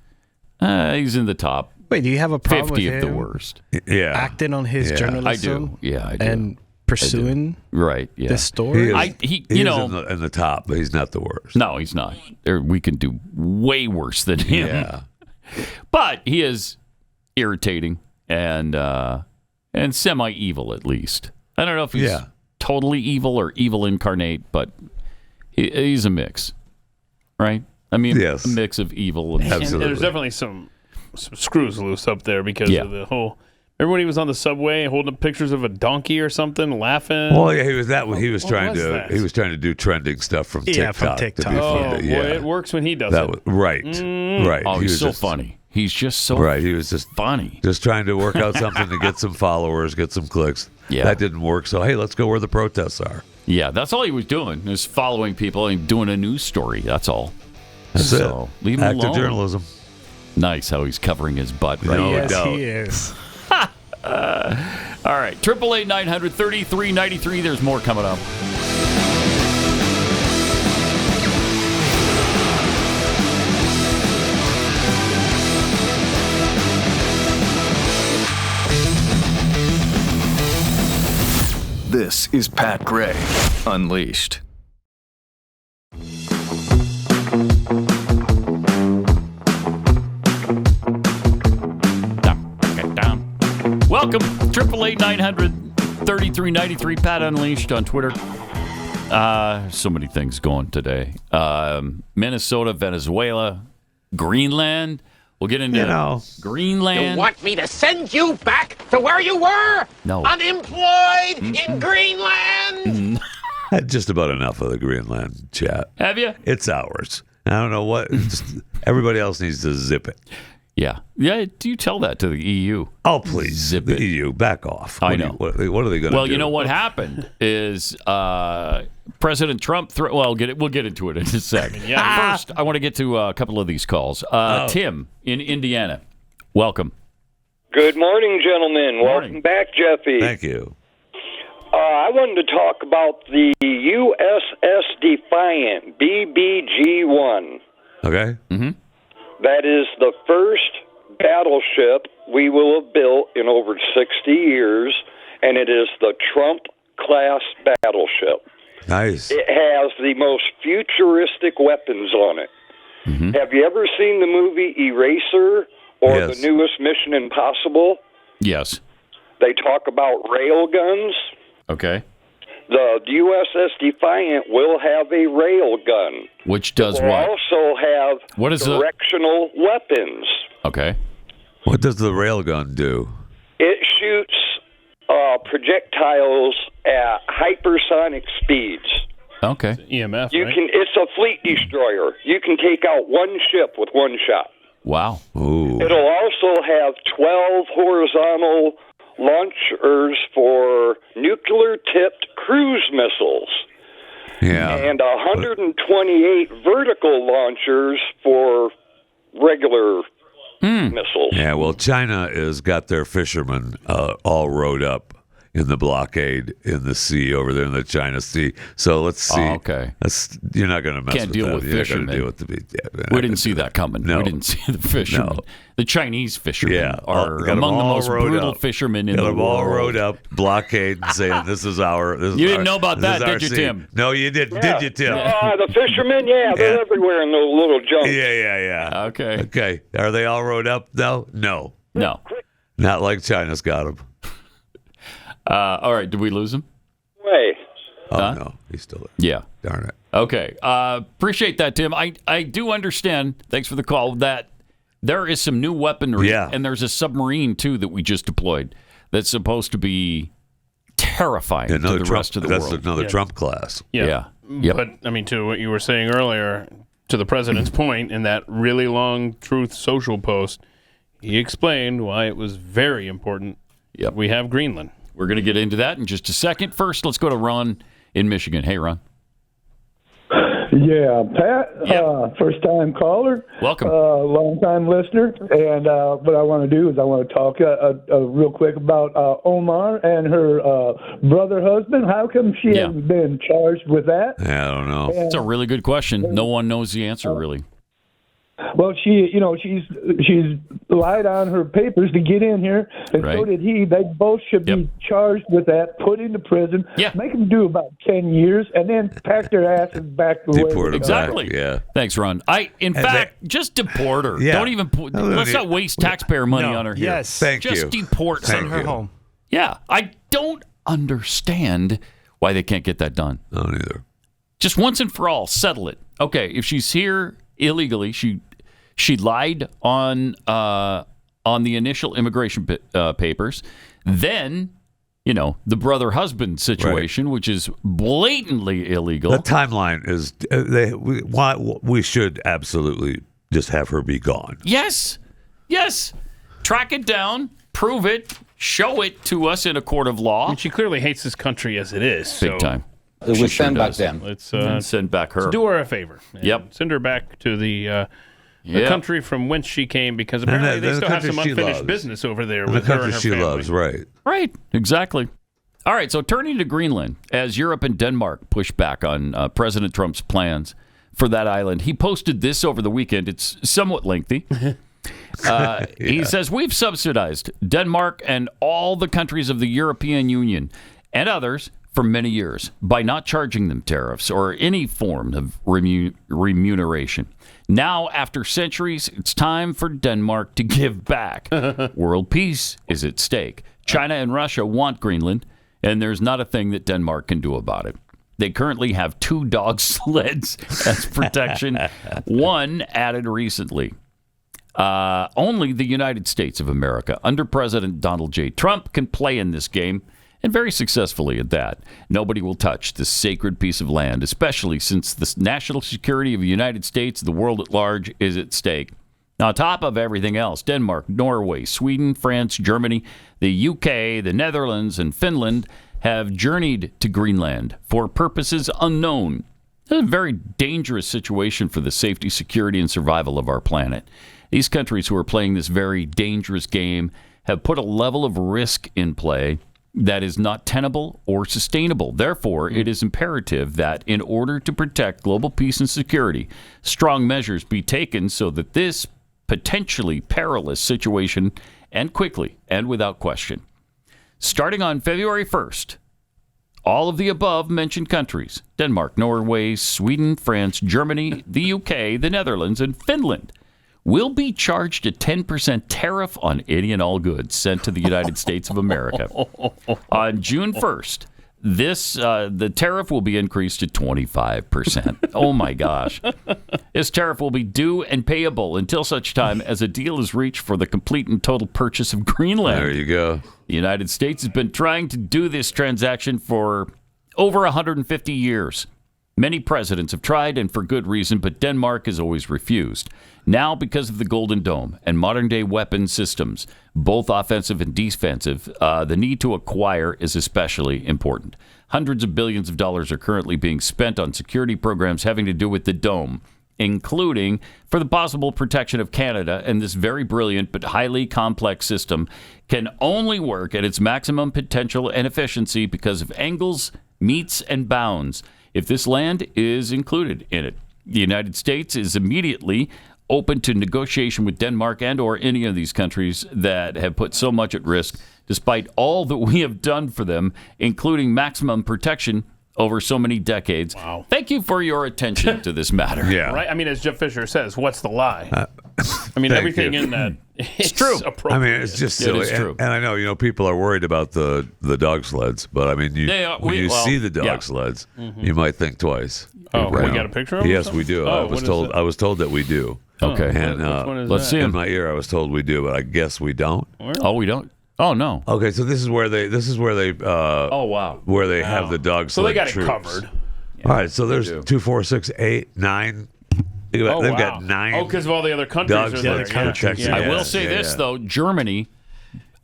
He's in the top. Wait, do you have a problem 50 with of the him worst. Yeah. acting on his journalism? I do. Yeah, I do. And pursuing this story? He is in the top, but he's not the worst. No, he's not. We can do way worse than him. Yeah. But he is irritating and semi-evil, at least. I don't know if he's totally evil or evil incarnate, but he's a mix, right? I mean, a mix of evil and And there's definitely some screws loose up there because of the whole. Remember when he was on the subway holding up pictures of a donkey or something, laughing? Well, yeah, he was trying to do trending stuff from TikTok. Yeah, from TikTok. Boy, it works when he does it. Right. Oh, he's so funny. He's just so He was just funny. Just trying to work out something to get some followers, get some clicks. Yeah. That didn't work. So, hey, let's go where the protests are. Yeah, that's all he was doing. He was following people and doing a news story. That's all. That's it. Leave him Active alone. journalism. Nice how he's covering his butt. Right? Yes, he is. All right, 888-900-3393. There's more coming up. This is Pat Gray Unleashed. Welcome, 888-900-3393. Pat Unleashed on Twitter. So many things going today. Minnesota, Venezuela, Greenland. We'll get into Greenland. You want me to send you back to where you were? No. Unemployed in Greenland? Had just about enough of the Greenland chat. Have you? It's ours. I don't know what. Everybody else needs to zip it. Yeah. Yeah. Do you tell that to the EU? Oh, please. Zip the it. EU, back off. I know. What are they going to do? Well, you know what happened is President Trump. We'll get into it in a sec. First, I want to get to a couple of these calls. Tim in Indiana, welcome. Good morning, gentlemen. Welcome back, Jeffy. Thank you. I wanted to talk about the USS Defiant, BBG-1. Okay. Mm-hmm. That is the first battleship we will have built in over 60 years, and it is the Trump-class battleship. Nice. It has the most futuristic weapons on it. Mm-hmm. Have you ever seen the movie Eraser or the newest Mission Impossible? Yes. They talk about rail guns. Okay. The USS Defiant will have a rail gun. Which does what? Will also have directional weapons. Okay. What does the railgun do? It shoots projectiles at hypersonic speeds. Okay. EMF, It's a fleet destroyer. You can take out one ship with one shot. Wow. Ooh. It'll also have 12 horizontal launchers for nuclear-tipped cruise missiles. Yeah. And 128 vertical launchers for regular missiles. Yeah, well, China has got their fishermen all rowed up in the blockade in the sea over there in the China Sea. So let's see. Oh, okay. You're not going to mess Can't with deal that. with You're not gonna fishermen. deal with the, We didn't see that coming. No. We didn't see the fishermen. No. The Chinese fishermen are got 'em among the all most rowed brutal up. fishermen in Got the 'em world. all rowed up, blockade, and saying, this is our... You didn't know about that, did you, Tim? No, you didn't. Did you, Tim? The fishermen, they're everywhere in those little junks. Yeah. Okay. Okay. Are they all rowed up, though? No. No. Not like China's got them. All right. Did we lose him? Way. Oh, no. He's still there. Yeah. Darn it. Okay. Appreciate that, Tim. I do understand, thanks for the call, that there is some new weaponry. Yeah. And there's a submarine, too, that we just deployed that's supposed to be terrifying to the rest of the world. That's another Trump class. Yeah. Yep. But, I mean, to what you were saying earlier, to the president's point, in that really long Truth Social post, he explained why it was very important that we have Greenland. We're going to get into that in just a second. First, let's go to Ron in Michigan. Hey, Ron. Yeah, Pat, first-time caller. Welcome. Long-time listener. And what I want to do is I want to talk real quick about Omar and her brother husband. How come she hasn't been charged with that? I don't know. It's a really good question. No one knows the answer, really. Well, she's lied on her papers to get in here, and so did he. They both should be charged with that, put into prison, make them do about 10 years, and then pack their asses back to where they Exactly. Yeah. Thanks, Ron. In fact, just deport her. Yeah. Don't even. Let's not waste taxpayer money on her here. Yes. Thank you. Just deport Send her. her home. Yeah, I don't understand why they can't get that done. No, neither. Just once and for all, settle it. Okay, if she's here illegally, she lied on the initial immigration papers. Then, the brother-husband situation, which is blatantly illegal. The timeline is we should absolutely just have her be gone. Yes. Track it down, prove it, show it to us in a court of law. And she clearly hates this country as it is. Big time. We send back them. Let's send back her. Let's do her a favor. Yep. Send her back to the country from whence she came, because And apparently the they still have country some she unfinished loves. business over there The with her country and her she family. loves, right. Right, exactly. All right, so turning to Greenland, as Europe and Denmark push back on President Trump's plans for that island, he posted this over the weekend. It's somewhat lengthy. He says, we've subsidized Denmark and all the countries of the European Union and others for many years by not charging them tariffs or any form of remuneration. Now, after centuries, it's time for Denmark to give back. World peace is at stake. China and Russia want Greenland, and there's not a thing that Denmark can do about it. They currently have 2 dog sleds as protection, one added recently. Only the United States of America, under President Donald J. Trump, can play in this game, and very successfully at that. Nobody will touch this sacred piece of land, especially since the national security of the United States, the world at large, is at stake. Now, on top of everything else, Denmark, Norway, Sweden, France, Germany, the UK, the Netherlands, and Finland have journeyed to Greenland for purposes unknown. It's a very dangerous situation for the safety, security, and survival of our planet. These countries who are playing this very dangerous game have put a level of risk in play that is not tenable or sustainable. Therefore, it is imperative that in order to protect global peace and security, strong measures be taken so that this potentially perilous situation end quickly and without question. Starting on February 1st, all of the above mentioned countries, Denmark, Norway, Sweden, France, Germany, the UK, the Netherlands, and Finland, will be charged a 10% tariff on any and all goods sent to the United States of America. On June 1st, the tariff will be increased to 25%. Oh, my gosh. This tariff will be due and payable until such time as a deal is reached for the complete and total purchase of Greenland. There you go. The United States has been trying to do this transaction for over 150 years. Many presidents have tried, and for good reason, but Denmark has always refused. Now, because of the Golden Dome and modern-day weapon systems, both offensive and defensive, the need to acquire is especially important. Hundreds of billions of dollars are currently being spent on security programs having to do with the Dome, including for the possible protection of Canada, and this very brilliant but highly complex system can only work at its maximum potential and efficiency because of angles, meets, and bounds if this land is included in it. The United States is immediately open to negotiation with Denmark and or any of these countries that have put so much at risk despite all that we have done for them, including maximum protection over so many decades. Wow. Thank you for your attention to this matter. Yeah. Right? I mean, as Jeff Fisher says, what's the lie? I mean, everything in that is true. I mean, it's just silly. It is true. And I know, people are worried about the dog sleds, but I mean, when you see the dog sleds, you might think twice. Oh, we got a picture of them? Yes, we do. Oh, I was told that we do. Okay. And which one is let's that? see in 'em. my ear, I was told we do, but I guess we don't. Oh, we don't? Oh, no. Okay, so this is where they oh, wow. where they have the dog sled So they got troops. it covered. All right, so there's 2, 4, 6, 8, 9. They've got 9. Oh, because of all the other countries dog are sleds there. protection. I will say this, though. Germany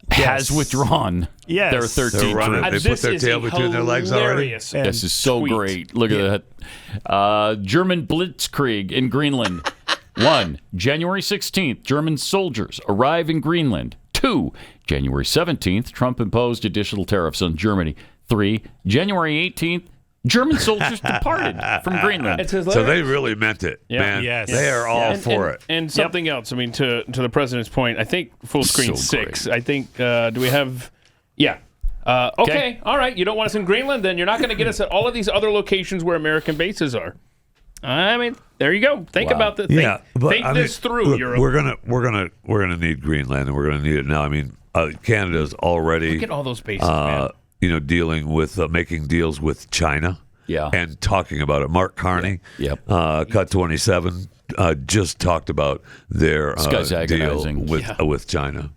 has withdrawn their 13 They troops. put their tail between their legs already. This is so great. Look at that. German blitzkrieg in Greenland. 1. January 16th, German soldiers arrive in Greenland. 2. January 17th, Trump imposed additional tariffs on Germany. 3. January 18th, German soldiers departed from Greenland. So they really meant it, man. Yes. They are all for it. And something else. I mean, to the president's point, I think full screen So 6. I think, do we have? Yeah. Okay. All right. You don't want us in Greenland? Then you're not going to get us at all of these other locations where American bases are. I mean, there you go. Think about the thing. Think this through. Look, Europe. we're gonna need Greenland, and we're gonna need it now. I mean, Canada's already Look at all those bases, man. dealing with making deals with China. Yeah. And talking about it. Mark Carney, Cut 27, just talked about their deal with China.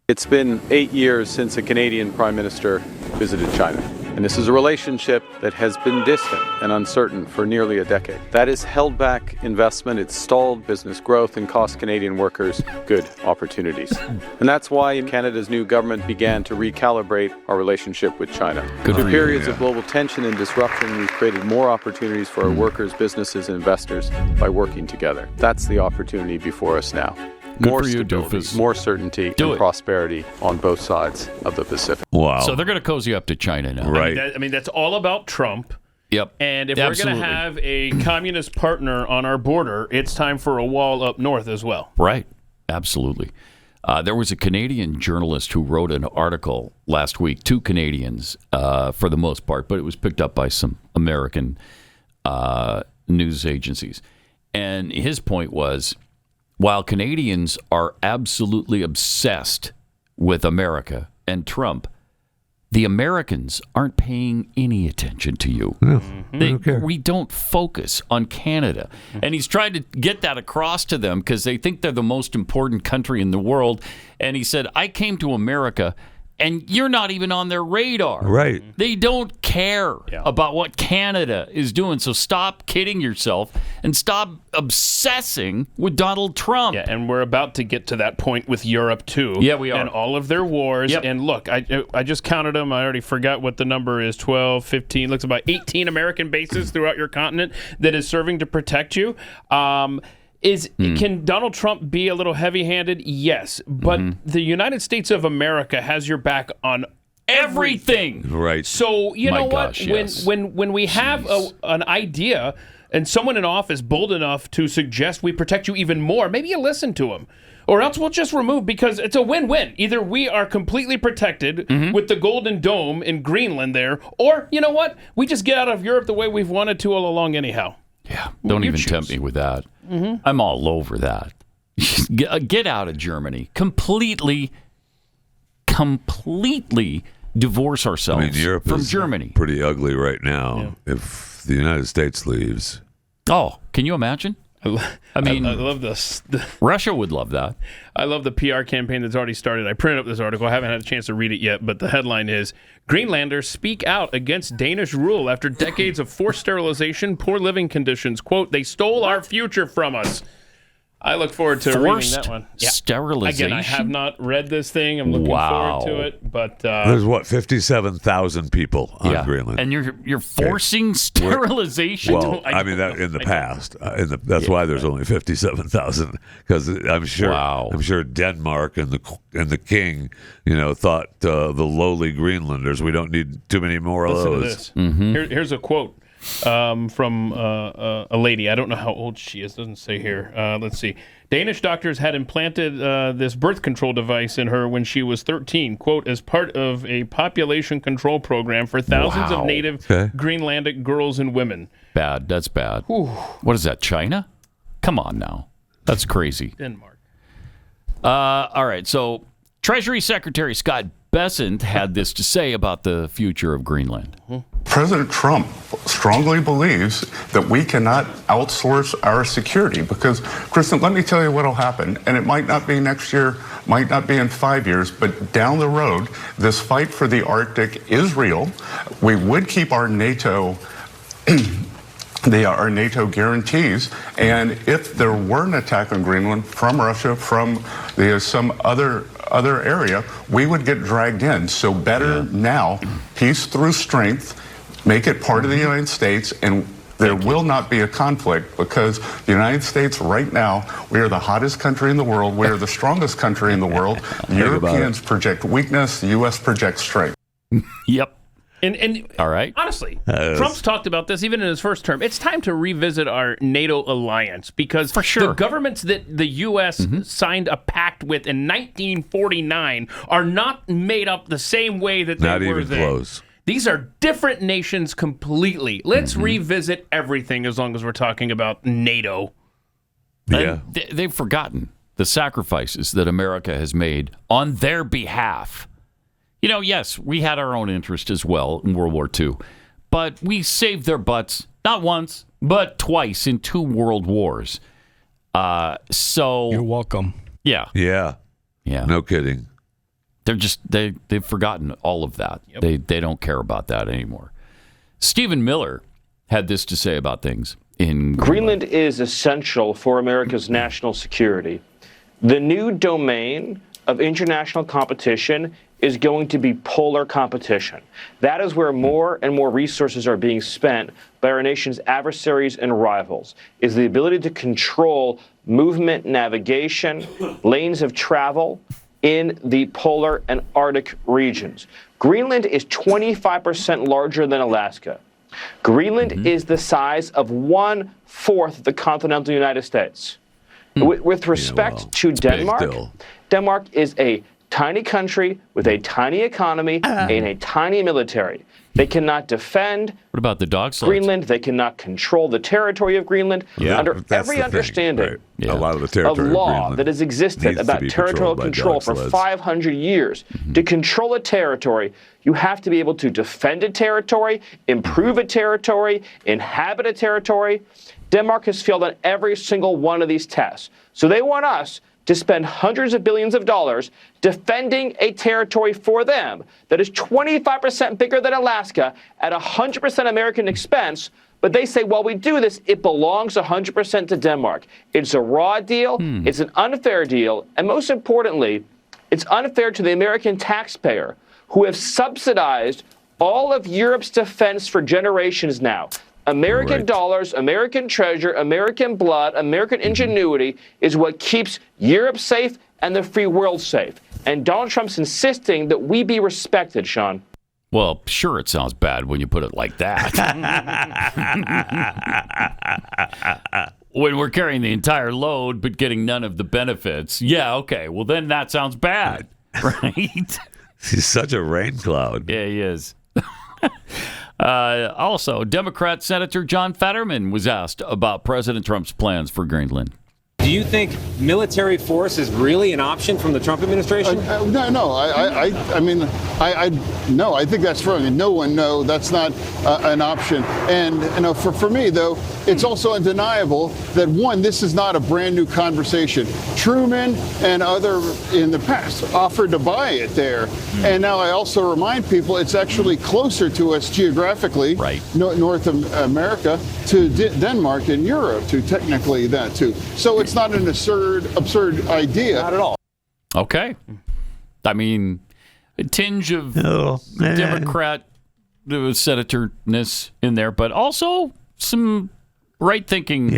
It's been 8 years since a Canadian Prime Minister visited China. And this is a relationship that has been distant and uncertain for nearly a decade. That has held back investment, it's stalled business growth, and cost Canadian workers good opportunities. And that's why Canada's new government began to recalibrate our relationship with China. Through periods of global tension and disruption, we've created more opportunities for our workers, businesses, and investors by working together. That's the opportunity before us now. More stability, more certainty, and prosperity on both sides of the Pacific. Wow. So they're going to cozy up to China now. Right. I mean, that's all about Trump. Yep. And if we're going to have a communist partner on our border, it's time for a wall up north as well. Right. Absolutely. There was a Canadian journalist who wrote an article last week, 2 Canadians for the most part, but it was picked up by some American news agencies. And his point was, while Canadians are absolutely obsessed with America and Trump, the Americans aren't paying any attention to you. We don't focus on Canada. And he's trying to get that across to them because they think they're the most important country in the world. And he said, I came to America and you're not even on their radar. Right. They don't care about what Canada is doing. So stop kidding yourself and stop obsessing with Donald Trump. Yeah, and we're about to get to that point with Europe, too. Yeah, we are. And all of their wars. Yep. And look, I just counted them. I already forgot what the number is, 12, 15. Looks about 18 American bases throughout your continent that is serving to protect you. Can Donald Trump be a little heavy-handed? Yes, but the United States of America has your back on everything. Right. So you know what? Gosh, yes. When we have an idea and someone in office bold enough to suggest we protect you even more, maybe you listen to them. Or else we'll just remove, because it's a win-win. Either we are completely protected with the Golden Dome in Greenland there, or, you know what? We just get out of Europe the way we've wanted to all along anyhow. Yeah, don't even tempt me with that. I'm all over that. Get out of Germany. Completely divorce ourselves Europe from is Germany. Pretty ugly right now. If the United States leaves. Oh, can you imagine? I mean, I love this. Russia would love that. I love the PR campaign that's already started. I printed up this article. I haven't had a chance to read it yet, but the headline is, Greenlanders speak out against Danish rule after decades of forced sterilization, poor living conditions. Quote, they stole our future from us. I look forward to reading that one. Sterilization. Again, I have not read this thing. I'm looking forward to it. But there's 57,000 people on Greenland, and you're forcing sterilization. Well, I mean that in the past. That's why there's only 57,000, because I'm sure Denmark and the king, thought the lowly Greenlanders, we don't need too many more of those. Here's a quote. From a lady. I don't know how old she is. Doesn't say here. Let's see. Danish doctors had implanted this birth control device in her when she was 13, quote, as part of a population control program for thousands of native Greenlandic girls and women. Bad. That's bad. Whew. What is that, China? Come on now. That's crazy. Denmark. All right. So Treasury Secretary Scott Bessent had this to say about the future of Greenland. President Trump strongly believes that we cannot outsource our security because, Kristen, let me tell you what will happen, and it might not be next year, might not be in 5 years, but down the road, this fight for the Arctic is real. We would keep our NATO our NATO guarantees, and if there were an attack on Greenland from Russia, from some other area, we would get dragged in. So better now, peace through strength, make it part of the United States, and there will not be a conflict because the United States right now, we are the hottest country in the world. We are the strongest country in the world. Europeans project weakness. The U.S. projects strength. Yep. And all right. Honestly, Trump's talked about this even in his first term. It's time to revisit our NATO alliance because the governments that the U.S. signed a pact with in 1949 are not made up the same way that they were then. Not even close. These are different nations completely. Let's revisit everything as long as we're talking about NATO. Yeah. They've forgotten the sacrifices that America has made on their behalf. Yes, we had our own interest as well in World War II, but we saved their butts not once, but twice in 2 world wars. So you're welcome. Yeah. No kidding. They've forgotten all of that. Yep. They don't care about that anymore. Stephen Miller had this to say about things in Greenland is essential for America's national security. The new domain of international competition is going to be polar competition. That is where more and more resources are being spent by our nation's adversaries and rivals, is the ability to control movement, navigation, lanes of travel in the polar and Arctic regions. Greenland is 25% larger than Alaska. Greenland is the size of 1/4 the continental United States. With respect to Denmark, Denmark is a tiny country with a tiny economy and a tiny military. They cannot defend What about the dog sleds? Greenland. They cannot control the territory of Greenland. Under every understanding a lot of the territory of law Greenland that has existed about territorial control for 500 years, to control a territory, you have to be able to defend a territory, improve a territory, inhabit a territory. Denmark has failed on every single one of these tests. So they want us to spend hundreds of billions of dollars defending a territory for them that is 25% bigger than Alaska at 100% American expense. But they say, while we do this, it belongs 100% to Denmark. It's a raw deal. It's an unfair deal. And most importantly, it's unfair to the American taxpayer who have subsidized all of Europe's defense for generations now. American dollars, American treasure, American blood, American ingenuity is what keeps Europe safe and the free world safe. And Donald Trump's insisting that we be respected, Sean. Well, sure, it sounds bad when you put it like that. When we're carrying the entire load but getting none of the benefits. Yeah, okay. Well, then that sounds bad, right? He's such a rain cloud. Yeah, he is. Also, Democrat Senator John Fetterman was asked about President Trump's plans for Greenland. Do you think military force is really an option from the Trump administration? No. I think that's wrong. No one, no, that's not an option. And for me, though, it's also undeniable that, one, this is not a brand new conversation. Truman and other in the past offered to buy it there. And now I also remind people it's actually closer to us geographically, North America, to Denmark and Europe, to technically that too. So it's not an absurd idea. Not at all. Okay. I mean, a tinge of Democrat senatorness in there, but also some right-thinking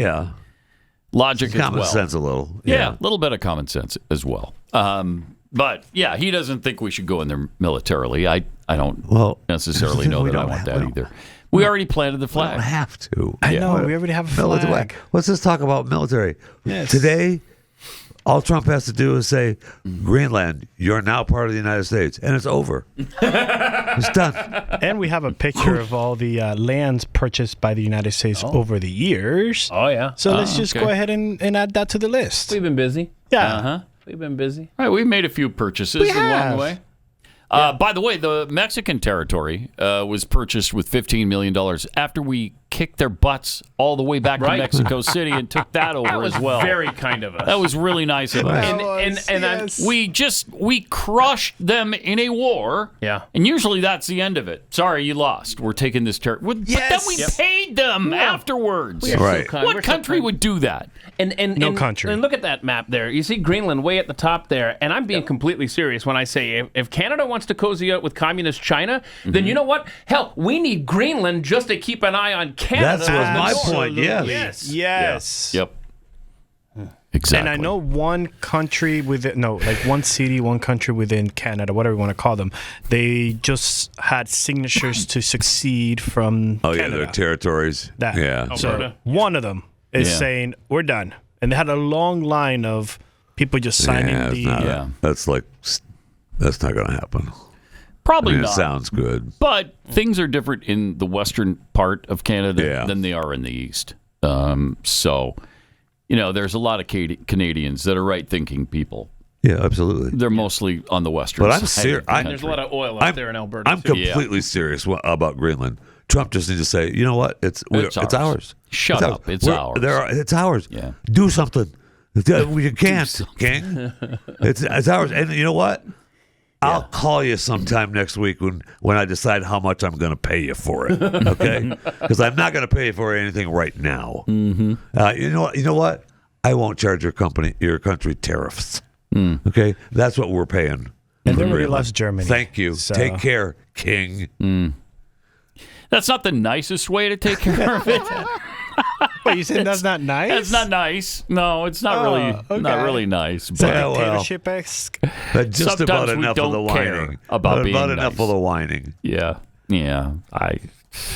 logic as well. Common sense a little. Yeah, a little bit of common sense as well. But, yeah, he doesn't think we should go in there militarily. I don't necessarily know that I want that either. We already planted the flag. We don't have to. I know. We already have a flag. Let's just talk about military. Yes. Today, all Trump has to do is say, Greenland, you're now part of the United States. And it's over. It's done. And we have a picture of all the lands purchased by the United States over the years. Oh, yeah. So let's just go ahead and add that to the list. We've been busy. Yeah. We've been busy. All right, we've made a few purchases along the way. By the way, the Mexican territory was purchased with $15 million after we kicked their butts all the way back to Mexico City and took that over as well. Very kind of us. That was really nice of us. We crushed them in a war. Yeah. And usually that's the end of it. Sorry, you lost. We're taking this territory. But then we paid them afterwards. Right. What country would do that? No country. And look at that map there. You see Greenland way at the top there. And I'm being completely serious when I say if Canada wants to cozy up with communist China, then you know what? Hell, we need Greenland just to keep an eye on Canada. That was my point, Yes. Yep. Exactly. And I know one country one city, one country within Canada, whatever you want to call them, they just had signatures to succeed from Canada. Their territories. So one of them is saying, we're done. And they had a long line of people just signing That's not going to happen. Probably not. not. It sounds good. But things are different in the western part of Canada than they are in the east. So, there's a lot of Canadians that are right-thinking people. Yeah, absolutely. They're mostly on the western but side. I'm serious. There's a lot of oil out there in Alberta. I'm completely serious about Greenland. Trump just needs to say, you know what? It's ours. Shut up. It's ours. It's ours. Yeah. Do something. You can't, King. It's ours. And you know what? I'll call you sometime next week when I decide how much I'm going to pay you for it. Okay? Because I'm not going to pay you for anything right now. Mm-hmm. You know what? I won't charge your country tariffs. Okay? That's what we're paying. And everybody loves Germany. Thank you. So. Take care, King. That's not the nicest way to take care of it. Wait, you said that's not nice? It's not nice. No, it's not really nice. It's dictatorship-esque. But just sometimes about enough of the whining. About being nice. Enough of the whining. Yeah.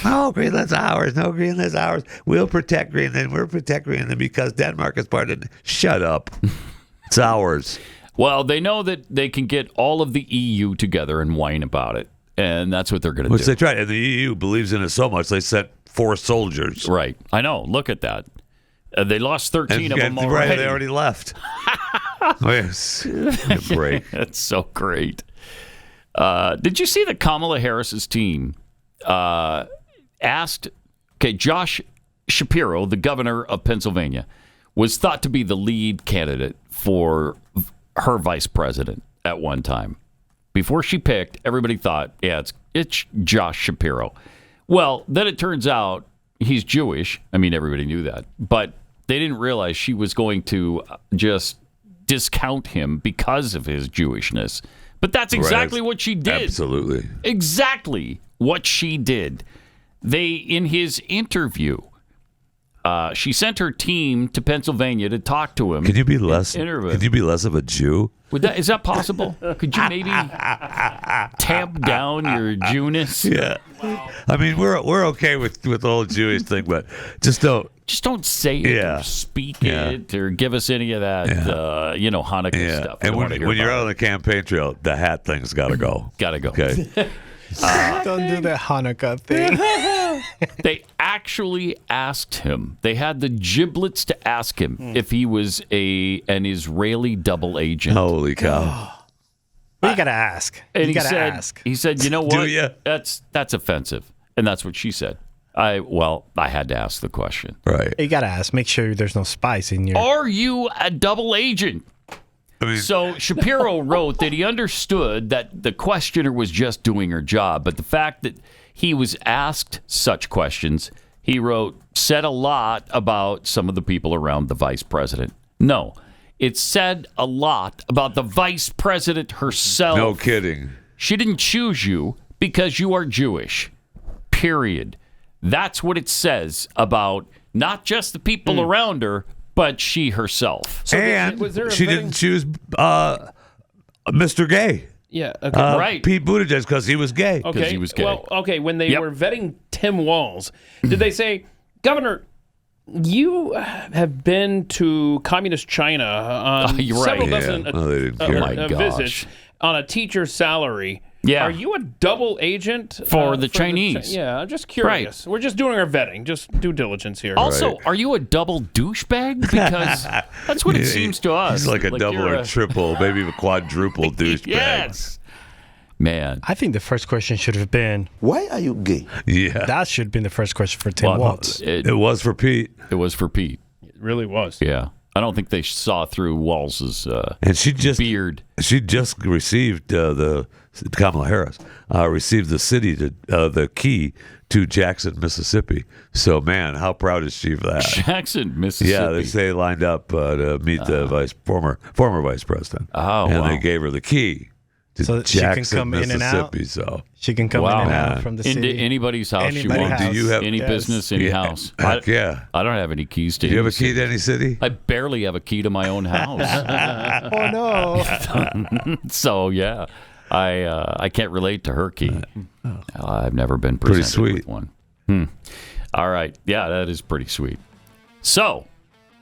Oh, Greenland's ours. No, Greenland's ours. We'll protect Greenland. We'll protect Greenland because Denmark is part of it. Shut up. It's ours. Well, they know that they can get all of the EU together and whine about it. And that's what they're going to do. Which they tried. And the EU believes in it so much, they sent 4 soldiers. Right. I know. Look at that. They lost 13 of them already. Right, they already left. Yes. Break. That's so great. Did you see that Kamala Harris's team asked, Josh Shapiro, the governor of Pennsylvania, was thought to be the lead candidate for her vice president at one time. Before she picked, everybody thought, it's Josh Shapiro. Well, then it turns out he's Jewish. I mean, everybody knew that. But they didn't realize she was going to just discount him because of his Jewishness. But that's exactly what she did. Absolutely. Exactly what she did. In his interview, she sent her team to Pennsylvania to talk to him. Can you be less of a Jew? Is that possible? Could you maybe tamp down your Jewness? Yeah. I mean, we're okay with the whole Jewish thing, but just don't say it or speak it or give us any of that Hanukkah stuff. And when you're out on the campaign trail, the hat thing's got to go. Got to go. Okay. Don't do that Hanukkah thing. They actually asked him. They had the giblets to ask him if he was an Israeli double agent. Holy cow! Well, you gotta ask. And you gotta ask. He said, "You know what? Do you? That's offensive." And that's what she said. I had to ask the question. Right. You got to ask. Make sure there's no spice in your... Are you a double agent? So Shapiro wrote that he understood that the questioner was just doing her job, but the fact that he was asked such questions, he wrote, said a lot about some of the people around the vice president. No, it said a lot about the vice president herself. No kidding. She didn't choose you because you are Jewish. Period. That's what it says about not just the people around her, but she herself. So and she didn't choose Mr. Gay. Yeah, okay. Right. Pete Buttigieg because he was gay. Because he was gay. Well, okay, when they were vetting Tim Walz, did they say, Governor, you have been to communist China on several dozen visits on a teacher's salary. Yeah. Are you a double agent for the Chinese? I'm just curious. Right. We're just doing our vetting, just due diligence here. Also, are you a double douchebag? Because that's what it seems to us. He's like a double or triple, maybe a quadruple douchebag. Yes. Man. I think the first question should have been, why are you gay? Yeah. That should have been the first question for Tim Walz. It was for Pete. It was for Pete. It really was. Yeah. I don't think they saw through Walz's and she just beard. She just received Kamala Harris received the key to Jackson, Mississippi. So, man, how proud is she of that? Jackson, Mississippi. Yeah, they say lined up to meet the former vice president. Oh, and wow. they gave her the key to so Jackson, she can come in and out. So she can come in and out from the city. Into anybody's house you want. Do you have any business, any house? Heck yeah. I don't have any keys to. Do you have a city. key to any city? I barely have a key to my own house. Oh no. So yeah. I can't relate to her key. I've never been presented with one. All right. Yeah, that is pretty sweet. So,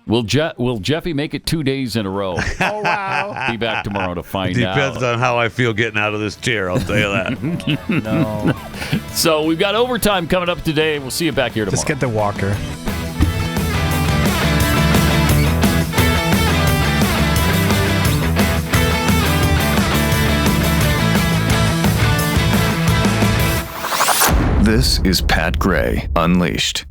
will Jeffy make it 2 days in a row? Oh, wow. Be back tomorrow to find out. Depends on how I feel getting out of this chair, I'll tell you that. No. So, we've got overtime coming up today. We'll see you back here tomorrow. Just get the walker. This is Pat Gray Unleashed.